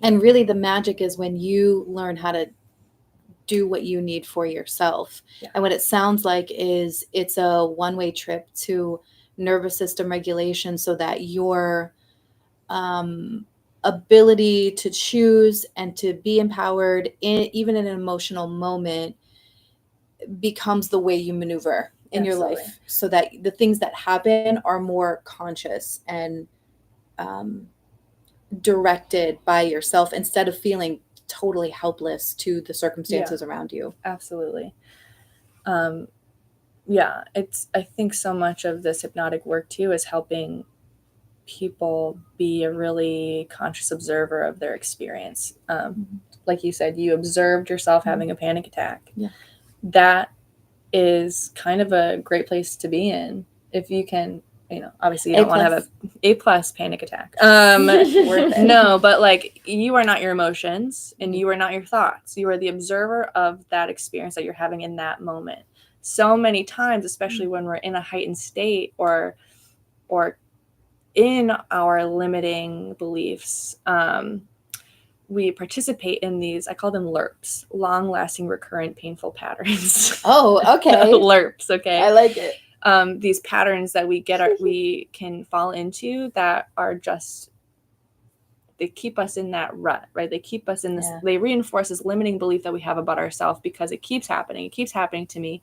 And really the magic is when you learn how to do what you need for yourself. Yeah. And what it sounds like is it's a one-way trip to nervous system regulation, so that your ability to choose and to be empowered even in an emotional moment becomes the way you maneuver in your life, so that the things that happen are more conscious and directed by yourself, instead of feeling totally helpless to the circumstances around you. Absolutely. I think so much of this hypnotic work too is helping people be a really conscious observer of their experience. Like you said, you observed yourself having a panic attack. Yeah. That is kind of a great place to be in. If you can, obviously you don't want to have a A+ panic attack. Worth it. No, but like, you are not your emotions and you are not your thoughts. You are the observer of that experience that you're having in that moment. So many times, especially when we're in a heightened state or in our limiting beliefs, we participate in these, I call them LRPs, long-lasting recurrent painful patterns. Oh, okay. LRPs, okay. I like it. These patterns that we can fall into that are just, they keep us in that rut, right? They keep us in this, they reinforce this limiting belief that we have about ourselves because it keeps happening. It keeps happening to me.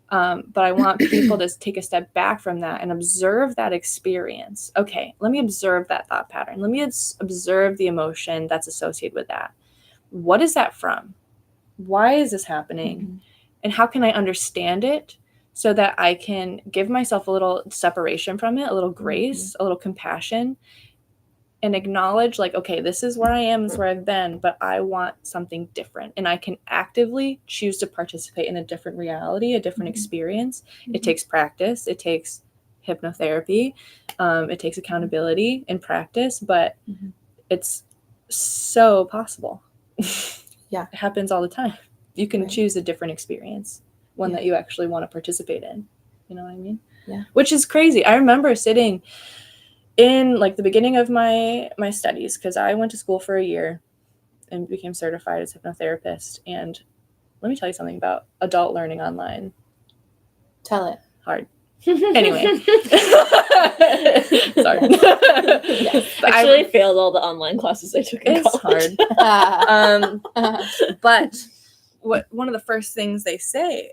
But I want people to take a step back from that and observe that experience. Okay, let me observe that thought pattern. Let me observe the emotion that's associated with that. What is that from? Why is this happening? Mm-hmm. And how can I understand it so that I can give myself a little separation from it, a little grace, a little compassion, and acknowledge, like, okay, this is where I am, this is where I've been, but I want something different. And I can actively choose to participate in a different reality, a different experience. It takes practice. It takes hypnotherapy. It takes accountability and practice, but it's so possible. Yeah. It happens all the time. You can choose a different experience, one that you actually want to participate in. You know what I mean? Yeah. Which is crazy. I remember sitting in like the beginning of my studies, because I went to school for a year and became certified as a hypnotherapist. And let me tell you something about adult learning online. Tell it. Hard. Anyway. Sorry. Yes. Actually, I failed all the online classes I took in college. Hard. But one of the first things they say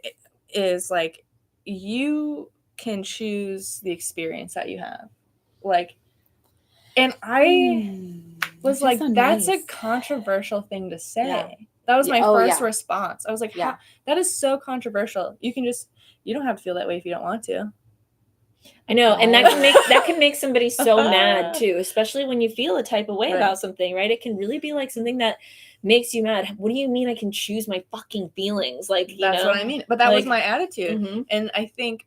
is, like, you can choose the experience that you have. Like, and I was like, so that's a controversial thing to say. Yeah. That was my first response. I was like, that is so controversial. You don't have to feel that way if you don't want to. I know. And that can make somebody so mad too, especially when you feel a type of way about something, right? It can really be like something that makes you mad. What do you mean I can choose my fucking feelings? Like, that's what I mean. But that was my attitude. Mm-hmm. And I think,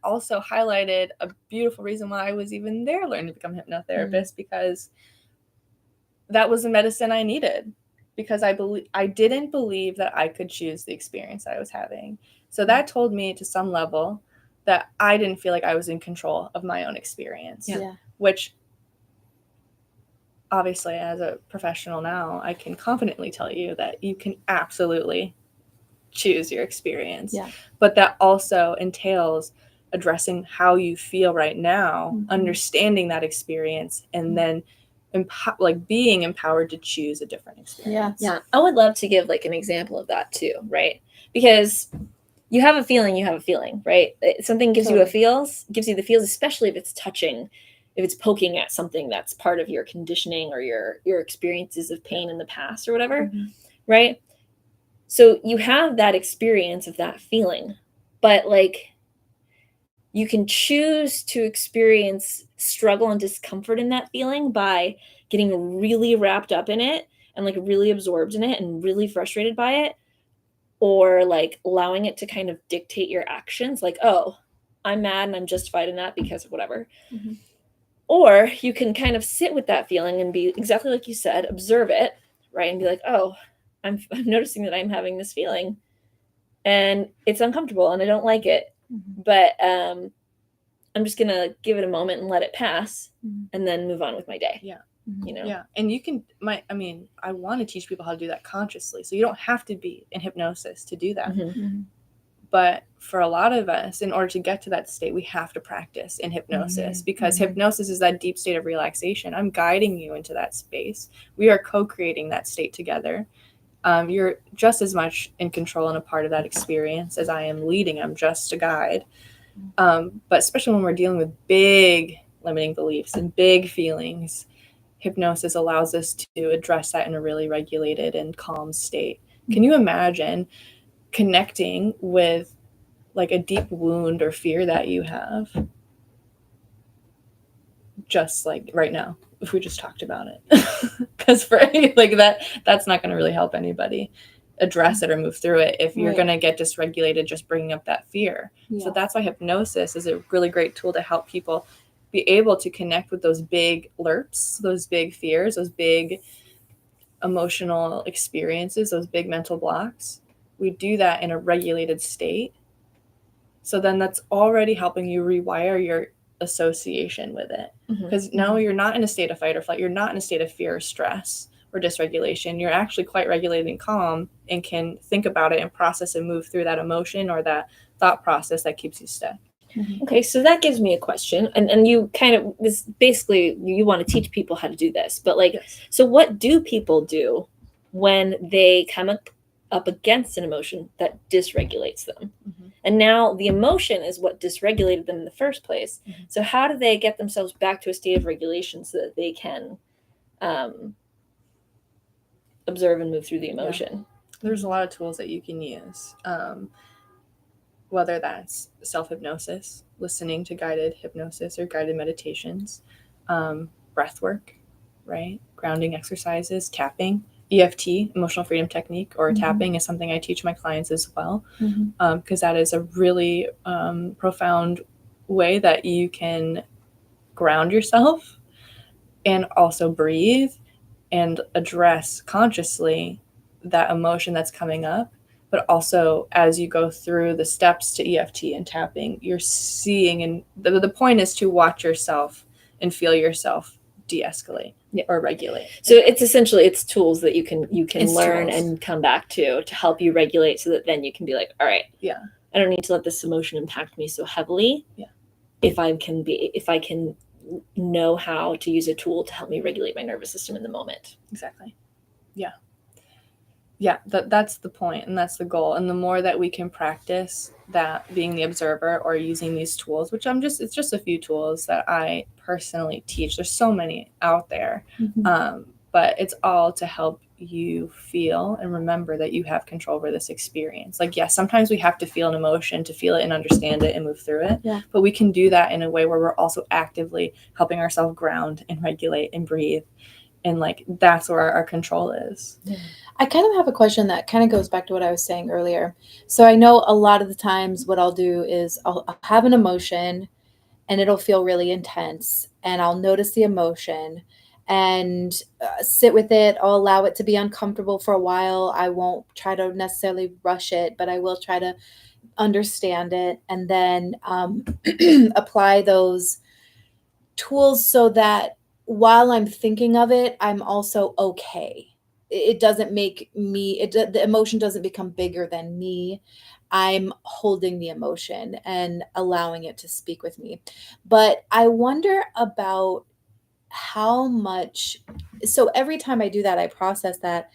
also highlighted a beautiful reason why I was even there learning to become a hypnotherapist, because that was the medicine I needed, because I didn't believe that I could choose the experience I was having. So that told me to some level that I didn't feel like I was in control of my own experience, which obviously, as a professional now, I can confidently tell you that you can absolutely choose your experience. Yeah. But that also entails addressing how you feel right now, understanding that experience, and then being empowered to choose a different experience. Yeah. I would love to give like an example of that too, right? Because you have a feeling, right? Something gives you the feels, especially if it's touching, if it's poking at something that's part of your conditioning or your experiences of pain in the past or whatever, right? So you have that experience of that feeling, but like, you can choose to experience struggle and discomfort in that feeling by getting really wrapped up in it and like really absorbed in it and really frustrated by it, or like allowing it to kind of dictate your actions, like, oh, I'm mad and I'm justified in that because of whatever. Mm-hmm. Or you can kind of sit with that feeling and be exactly like you said, observe it, right? And be like, oh, I'm noticing that I'm having this feeling and it's uncomfortable and I don't like it. Mm-hmm. But I'm just going to give it a moment and let it pass and then move on with my day. Yeah. You know? Yeah. And you can, I want to teach people how to do that consciously. So you don't have to be in hypnosis to do that. Mm-hmm. But for a lot of us, in order to get to that state, we have to practice in hypnosis because hypnosis is that deep state of relaxation. I'm guiding you into that space. We are co-creating that state together. You're just as much in control and a part of that experience as I am leading. I'm just a guide. But especially when we're dealing with big limiting beliefs and big feelings, hypnosis allows us to address that in a really regulated and calm state. Can you imagine connecting with like a deep wound or fear that you have just like right now, if we just talked about it? Because for like that's not going to really help anybody address it or move through it if you're going to get dysregulated just bringing up that fear. So that's why hypnosis is a really great tool to help people be able to connect with those big lerps, those big fears, those big emotional experiences, those big mental blocks. We do that in a regulated state. So then that's already helping you rewire your association with it. Because now you're not in a state of fight or flight. You're not in a state of fear or stress or dysregulation. You're actually quite regulated and calm and can think about it and process and move through that emotion or that thought process that keeps you stuck. Okay, so that gives me a question. And you kind of, this basically, you want to teach people how to do this. But like, so what do people do when they come up against an emotion that dysregulates them? And now the emotion is what dysregulated them in the first place. So how do they get themselves back to a state of regulation so that they can observe and move through the emotion? There's a lot of tools that you can use, whether that's self-hypnosis, listening to guided hypnosis or guided meditations, breath work, right? Grounding exercises, tapping. EFT, emotional freedom technique, or tapping is something I teach my clients as well, because that is a really profound way that you can ground yourself and also breathe and address consciously that emotion that's coming up. But also, as you go through the steps to EFT and tapping, you're seeing, and the point is to watch yourself and feel yourself de-escalate or regulate. So it's essentially, it's tools that you can It's learn tools. and come back to help you regulate, so that then you can be like, all right, I don't need to let this emotion impact me so heavily. If I can know how to use a tool to help me regulate my nervous system in the moment. Exactly. That's the point, and that's the goal. And the more that we can practice that, being the observer or using these tools, which it's just a few tools that I personally teach. There's so many out there, but it's all to help you feel and remember that you have control over this experience. Like, yes, sometimes we have to feel an emotion to feel it and understand it and move through it. But we can do that in a way where we're also actively helping ourselves ground and regulate and breathe. And like, that's where our control is. I kind of have a question that kind of goes back to what I was saying earlier. So I know a lot of the times what I'll do is I'll have an emotion and it'll feel really intense, and I'll notice the emotion and sit with it. I'll allow it to be uncomfortable for a while. I won't try to necessarily rush it, but I will try to understand it and then apply those tools so that while I'm thinking of it, I'm also okay. It doesn't make me, the emotion doesn't become bigger than me. I'm holding the emotion and allowing it to speak with me. But I wonder about how much, so every time I do that, I process that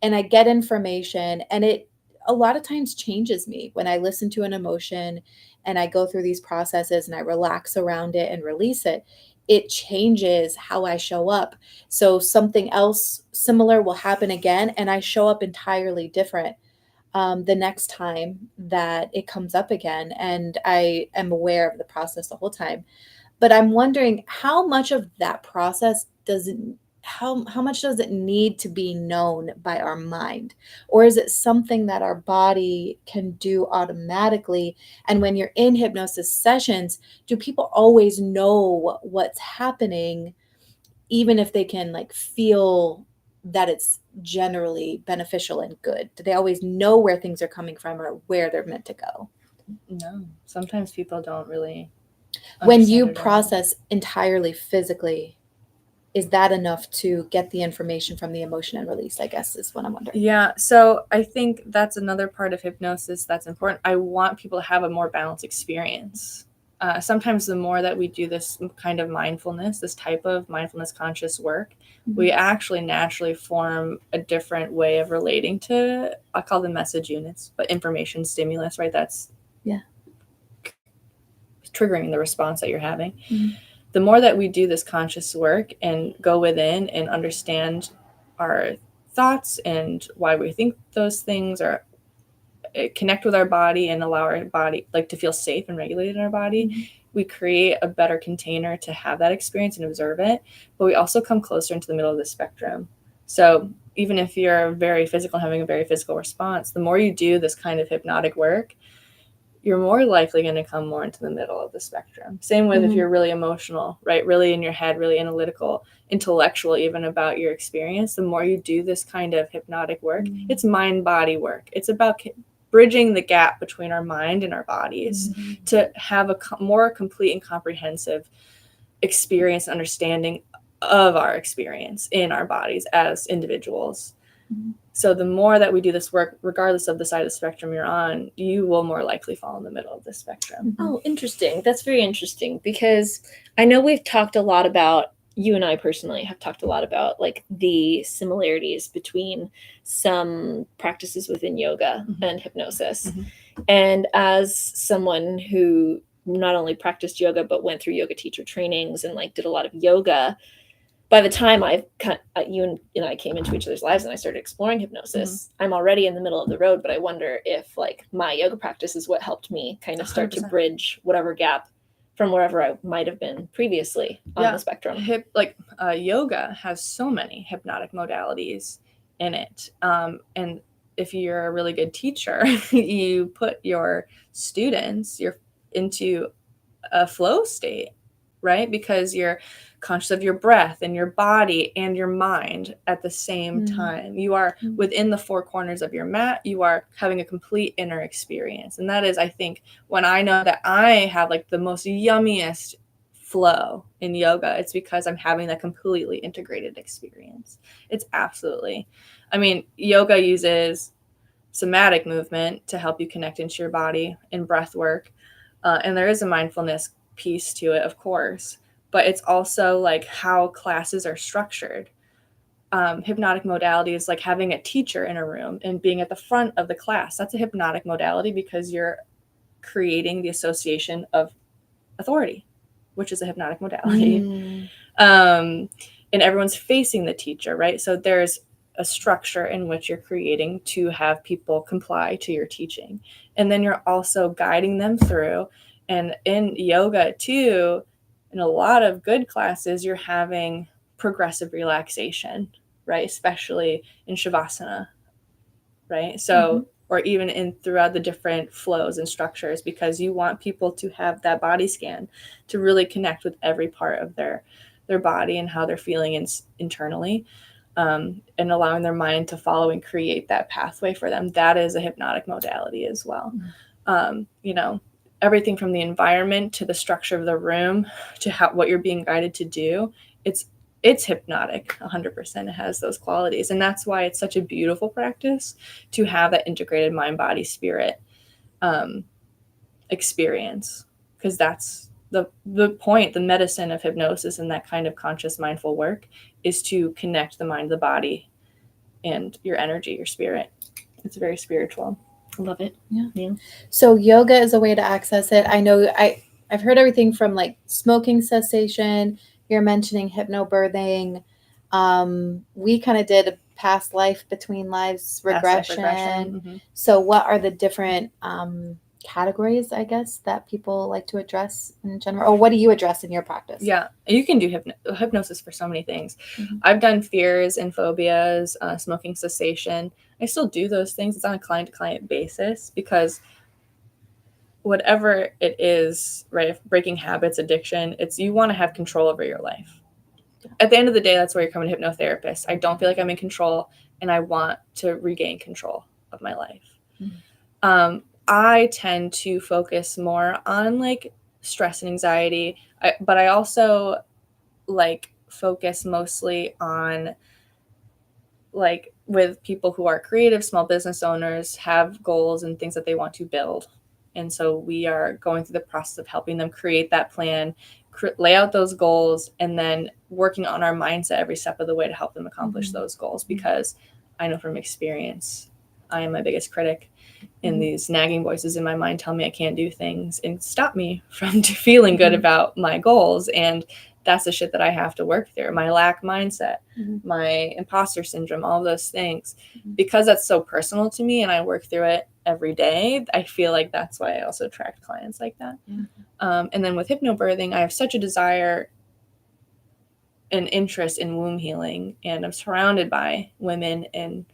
and I get information, and it a lot of times changes me when I listen to an emotion and I go through these processes and I relax around it and release it. It changes how I show up. So something else similar will happen again and I show up entirely different. the next time that it comes up again. And I am aware of the process the whole time. But I'm wondering how much of that process how much does it need to be known by our mind? Or is it something that our body can do automatically? And when you're in hypnosis sessions, do people always know what's happening, even if they can like feel that it's generally beneficial and good? Do they always know where things are coming from or where they're meant to go? No, sometimes people don't really. When you understand it or know. process entirely physically, is that enough to get the information from the emotion and release, I guess, is what I'm wondering. Yeah, so I think that's another part of hypnosis that's important. I want people to have a more balanced experience. Sometimes the more that we do this kind of mindfulness, this type of mindfulness conscious work, we actually naturally form a different way of relating to, I call them message units, but information stimulus, right? That's triggering the response that you're having. The more that we do this conscious work and go within and understand our thoughts and why we think those things, or connect with our body and allow our body like to feel safe and regulated in our body, we create a better container to have that experience and observe it. But we also come closer into the middle of the spectrum. So even if you're very physical, having a very physical response, the more you do this kind of hypnotic work, you're more likely going to come more into the middle of the spectrum. Same with if you're really emotional, right? Really in your head, really analytical, intellectual, even about your experience. The more you do this kind of hypnotic work, it's mind-body work. It's about bridging the gap between our mind and our bodies to have a more complete and comprehensive experience and understanding of our experience in our bodies as individuals. So the more that we do this work, regardless of the side of the spectrum you're on, you will more likely fall in the middle of the spectrum. Oh, interesting. That's very interesting, because I know we've talked a lot about, you and I personally have talked a lot about like the similarities between some practices within yoga and hypnosis. And as someone who not only practiced yoga, but went through yoga teacher trainings and like did a lot of yoga, by the time you and I came into each other's lives and I started exploring hypnosis, I'm already in the middle of the road. But I wonder if like my yoga practice is what helped me kind of start 100%. To bridge whatever gap from wherever I might have been previously on the spectrum. Yoga has so many hypnotic modalities in it. And if you're a really good teacher, you put your students into a flow state, right? Because you're conscious of your breath and your body and your mind at the same time. You are within the four corners of your mat. You are having a complete inner experience. And that is, I think, when I know that I have like the most yummiest flow in yoga, it's because I'm having that completely integrated experience. It's absolutely, I mean, yoga uses somatic movement to help you connect into your body and breath work. And there is a mindfulness piece to it, of course, but it's also like how classes are structured. Hypnotic modality is like having a teacher in a room and being at the front of the class. That's a hypnotic modality because you're creating the association of authority, which is a hypnotic modality. And everyone's facing the teacher, right? So there's a structure in which you're creating to have people comply to your teaching. And then you're also guiding them through. And in yoga too, in a lot of good classes, you're having progressive relaxation, right? Especially in Shavasana, right? So, or even throughout the different flows and structures, because you want people to have that body scan to really connect with every part of their body and how they're feeling internally, and allowing their mind to follow and create that pathway for them. That is a hypnotic modality as well. Everything from the environment to the structure of the room to what you're being guided to do, it's hypnotic 100%. It has those qualities. And that's why it's such a beautiful practice to have that integrated mind, body, spirit experience, because that's the point, the medicine of hypnosis and that kind of conscious mindful work is to connect the mind, the body, and your energy, your spirit. It's very spiritual. I love it. Yeah. So yoga is a way to access it. I know I've heard everything from like smoking cessation. You're mentioning hypnobirthing. We kind of did past life, between lives, Past life regression. Mhm. So what are the different categories, I guess, that people like to address in general? Or what do you address in your practice? Yeah, you can do hypnosis for so many things. Mhm. I've done fears and phobias, smoking cessation. I still do those things. It's on a client-to-client basis because whatever it is, right, breaking habits, addiction, it's you want to have control over your life. At the end of the day, that's why you're coming to hypnotherapist. I don't feel like I'm in control, and I want to regain control of my life. Mhm. I tend to focus more on like stress and anxiety, but I also like focus mostly on like with people who are creative, small business owners, have goals and things that they want to build. And so we are going through the process of helping them create that plan, lay out those goals, and then working on our mindset every step of the way to help them accomplish those goals. Because I know from experience, I am my biggest critic. And these nagging voices in my mind tell me I can't do things and stop me from feeling good about my goals. And that's the shit that I have to work through. My lack mindset, my imposter syndrome, all those things. Because that's so personal to me and I work through it every day, I feel like that's why I also attract clients like that. And then with hypnobirthing, I have such a desire and interest in womb healing. And I'm surrounded by women and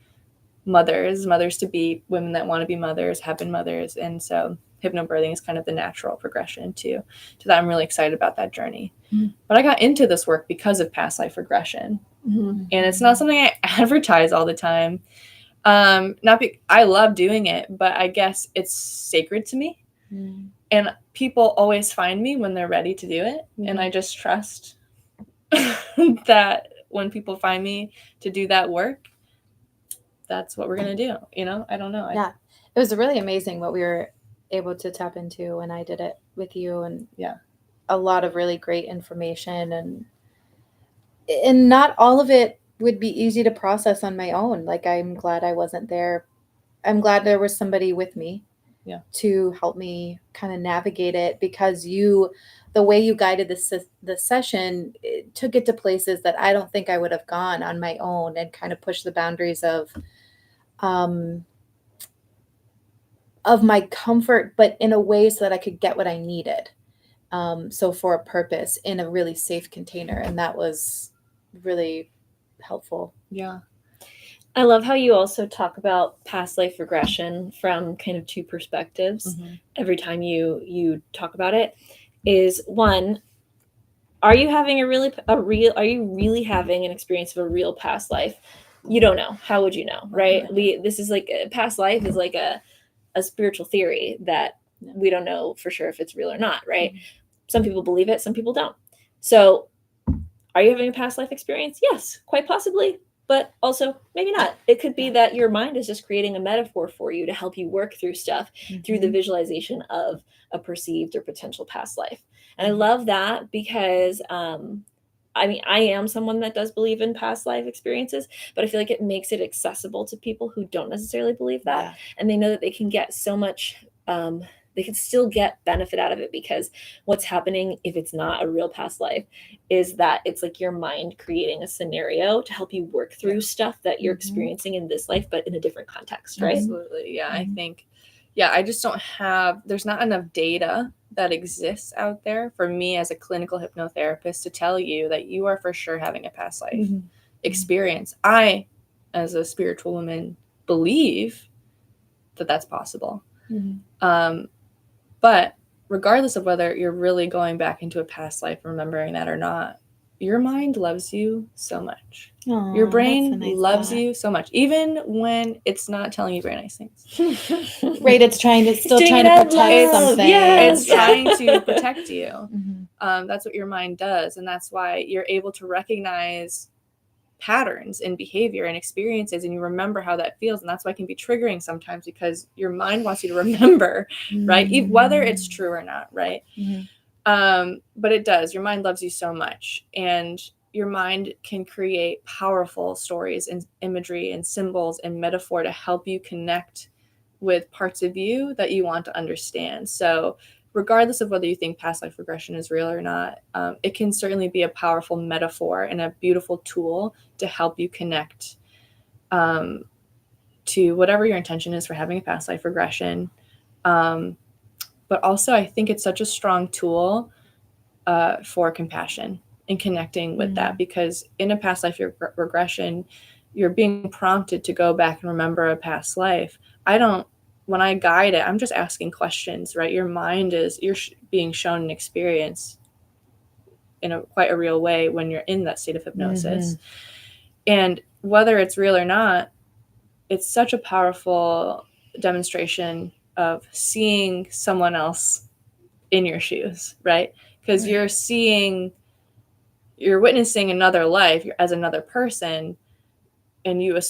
mothers to be, women that want to be mothers, have been mothers. And so hypnobirthing is kind of the natural progression to that. I'm really excited about that journey. But I got into this work because of past life regression. And it's not something I advertise all the time. I love doing it, but I guess it's sacred to me. And people always find me when they're ready to do it. And I just trust that when people find me to do that work, that's what we're going to do. You know, I don't know. Yeah. It was really amazing what we were able to tap into when I did it with you, and a lot of really great information, and not all of it would be easy to process on my own. Like, I'm glad I wasn't there. I'm glad there was somebody with me to help me kind of navigate it, because the way you guided the session, it took it to places that I don't think I would have gone on my own, and kind of pushed the boundaries of my comfort, but in a way so that I could get what I needed. So for a purpose, in a really safe container. And that was really helpful. Yeah. I love how you also talk about past life regression from kind of two perspectives. Every time you talk about it, is one, are you having are you really having an experience of a real past life? You don't know. How would you know, right? This is like a past life is like a spiritual theory that we don't know for sure if it's real or not, right? Some people believe it, some people don't. So are you having a past life experience? Yes, quite possibly, but also maybe not. It could be that your mind is just creating a metaphor for you to help you work through stuff through the visualization of a perceived or potential past life. And I love that because I mean, I am someone that does believe in past life experiences, but I feel like it makes it accessible to people who don't necessarily believe that. And they know that they can get so much, they can still get benefit out of it, because what's happening if it's not a real past life is that it's like your mind creating a scenario to help you work through stuff that you're experiencing in this life, but in a different context, right? Absolutely. Yeah. I think, I just don't there's not enough data that exists out there for me as a clinical hypnotherapist to tell you that you are for sure having a past life experience. I, as a spiritual woman, believe that that's possible. But regardless of whether you're really going back into a past life, remembering that or not, your mind loves you so much. Aww, your brain nice loves thought. you so much, even when it's not telling you very nice things. Right, it's trying to protect something. It's trying to protect you. That's what your mind does, and that's why you're able to recognize patterns and behavior and experiences, and you remember how that feels, and that's why it can be triggering sometimes, because your mind wants you to remember, right? Whether it's true or not, right? But it does. Your mind loves you so much, and your mind can create powerful stories and imagery and symbols and metaphor to help you connect with parts of you that you want to understand. So regardless of whether you think past life regression is real or not, it can certainly be a powerful metaphor and a beautiful tool to help you connect to whatever your intention is for having a past life regression. But also, I think it's such a strong tool for compassion and connecting with that, because in a past life regression, you're being prompted to go back and remember a past life. When I guide it, I'm just asking questions, right? Your mind you're being shown an experience in quite a real way when you're in that state of hypnosis. And whether it's real or not, it's such a powerful demonstration of seeing someone else in your shoes, right? Because you're witnessing another life as another person, and you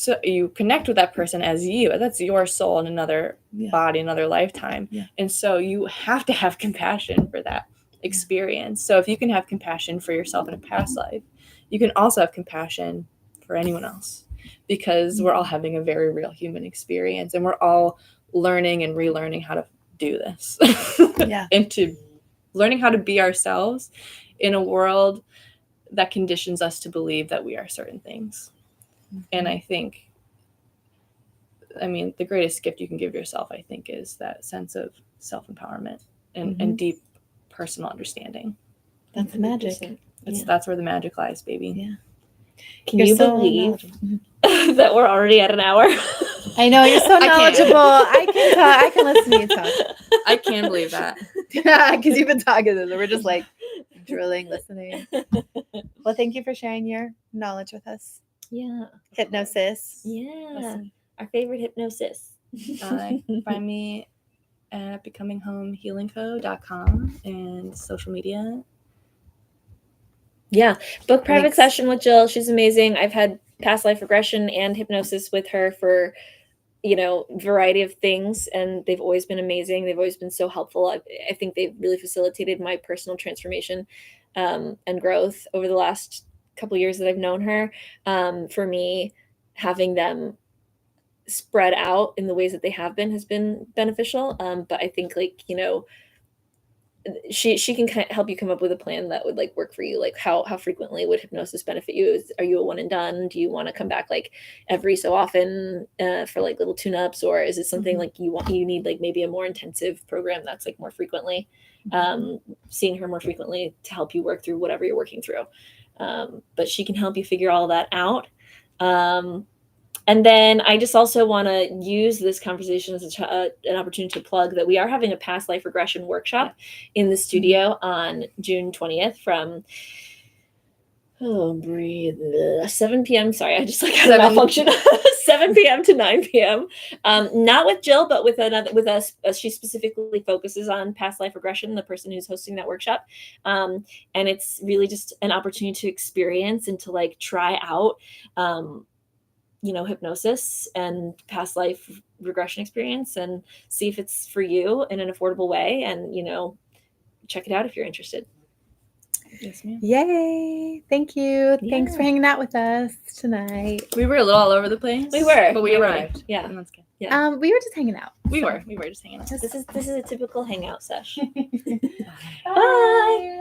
connect with that person as you. That's your soul in another body, another lifetime. And so you have to have compassion for that experience. So if you can have compassion for yourself in a past life, you can also have compassion for anyone else, because we're all having a very real human experience, and we're all learning and relearning how to do this. And to learning how to be ourselves in a world that conditions us to believe that we are certain things. And I think, the greatest gift you can give yourself, I think, is that sense of self-empowerment and deep personal understanding. That's the magic. That's where the magic lies, baby. Yeah. Can you believe that we're already at an hour? I know, you're so knowledgeable. I can talk. I can listen to you talk. I can't believe that. Because you've been talking to us. We're just like drilling, listening. Well, thank you for sharing your knowledge with us. Yeah. Hypno-SIS. Yeah. Listen. Our favorite Hypno-SIS. Find me at becominghomehealingco.com and social media. Yeah. Book private session with Jill. She's amazing. I've had past life regression and hypnosis with her for, variety of things, and they've always been amazing. They've always been so helpful. I think they've really facilitated my personal transformation and growth over the last couple years that I've known her. For me, having them spread out in the ways that they have been has been beneficial. But I think she can help you come up with a plan that would work for you. Like how frequently would hypnosis benefit you? Are you a one and done? Do you want to come back every so often for little tune-ups, or is it something you need maybe a more intensive program that's more frequently, seeing her more frequently to help you work through whatever you're working through. But she can help you figure all that out. And then I just also want to use this conversation as an opportunity to plug that we are having a past life regression workshop in the studio on June 20th from 7 p.m. Sorry, I just had a malfunction. 7 p.m. to 9 p.m. Not with Jill, but with us. She specifically focuses on past life regression, the person who's hosting that workshop. And it's really just an opportunity to experience and to try out hypnosis and past life regression experience and see if it's for you in an affordable way, and check it out if you're interested. Yes, ma'am. Yay. Thank you. Thanks for hanging out with us tonight. We were a little all over the place. We were, but we arrived. Yeah. And that's good. Yeah. We were just hanging out. We were just hanging out. This is a typical hangout sesh. Bye.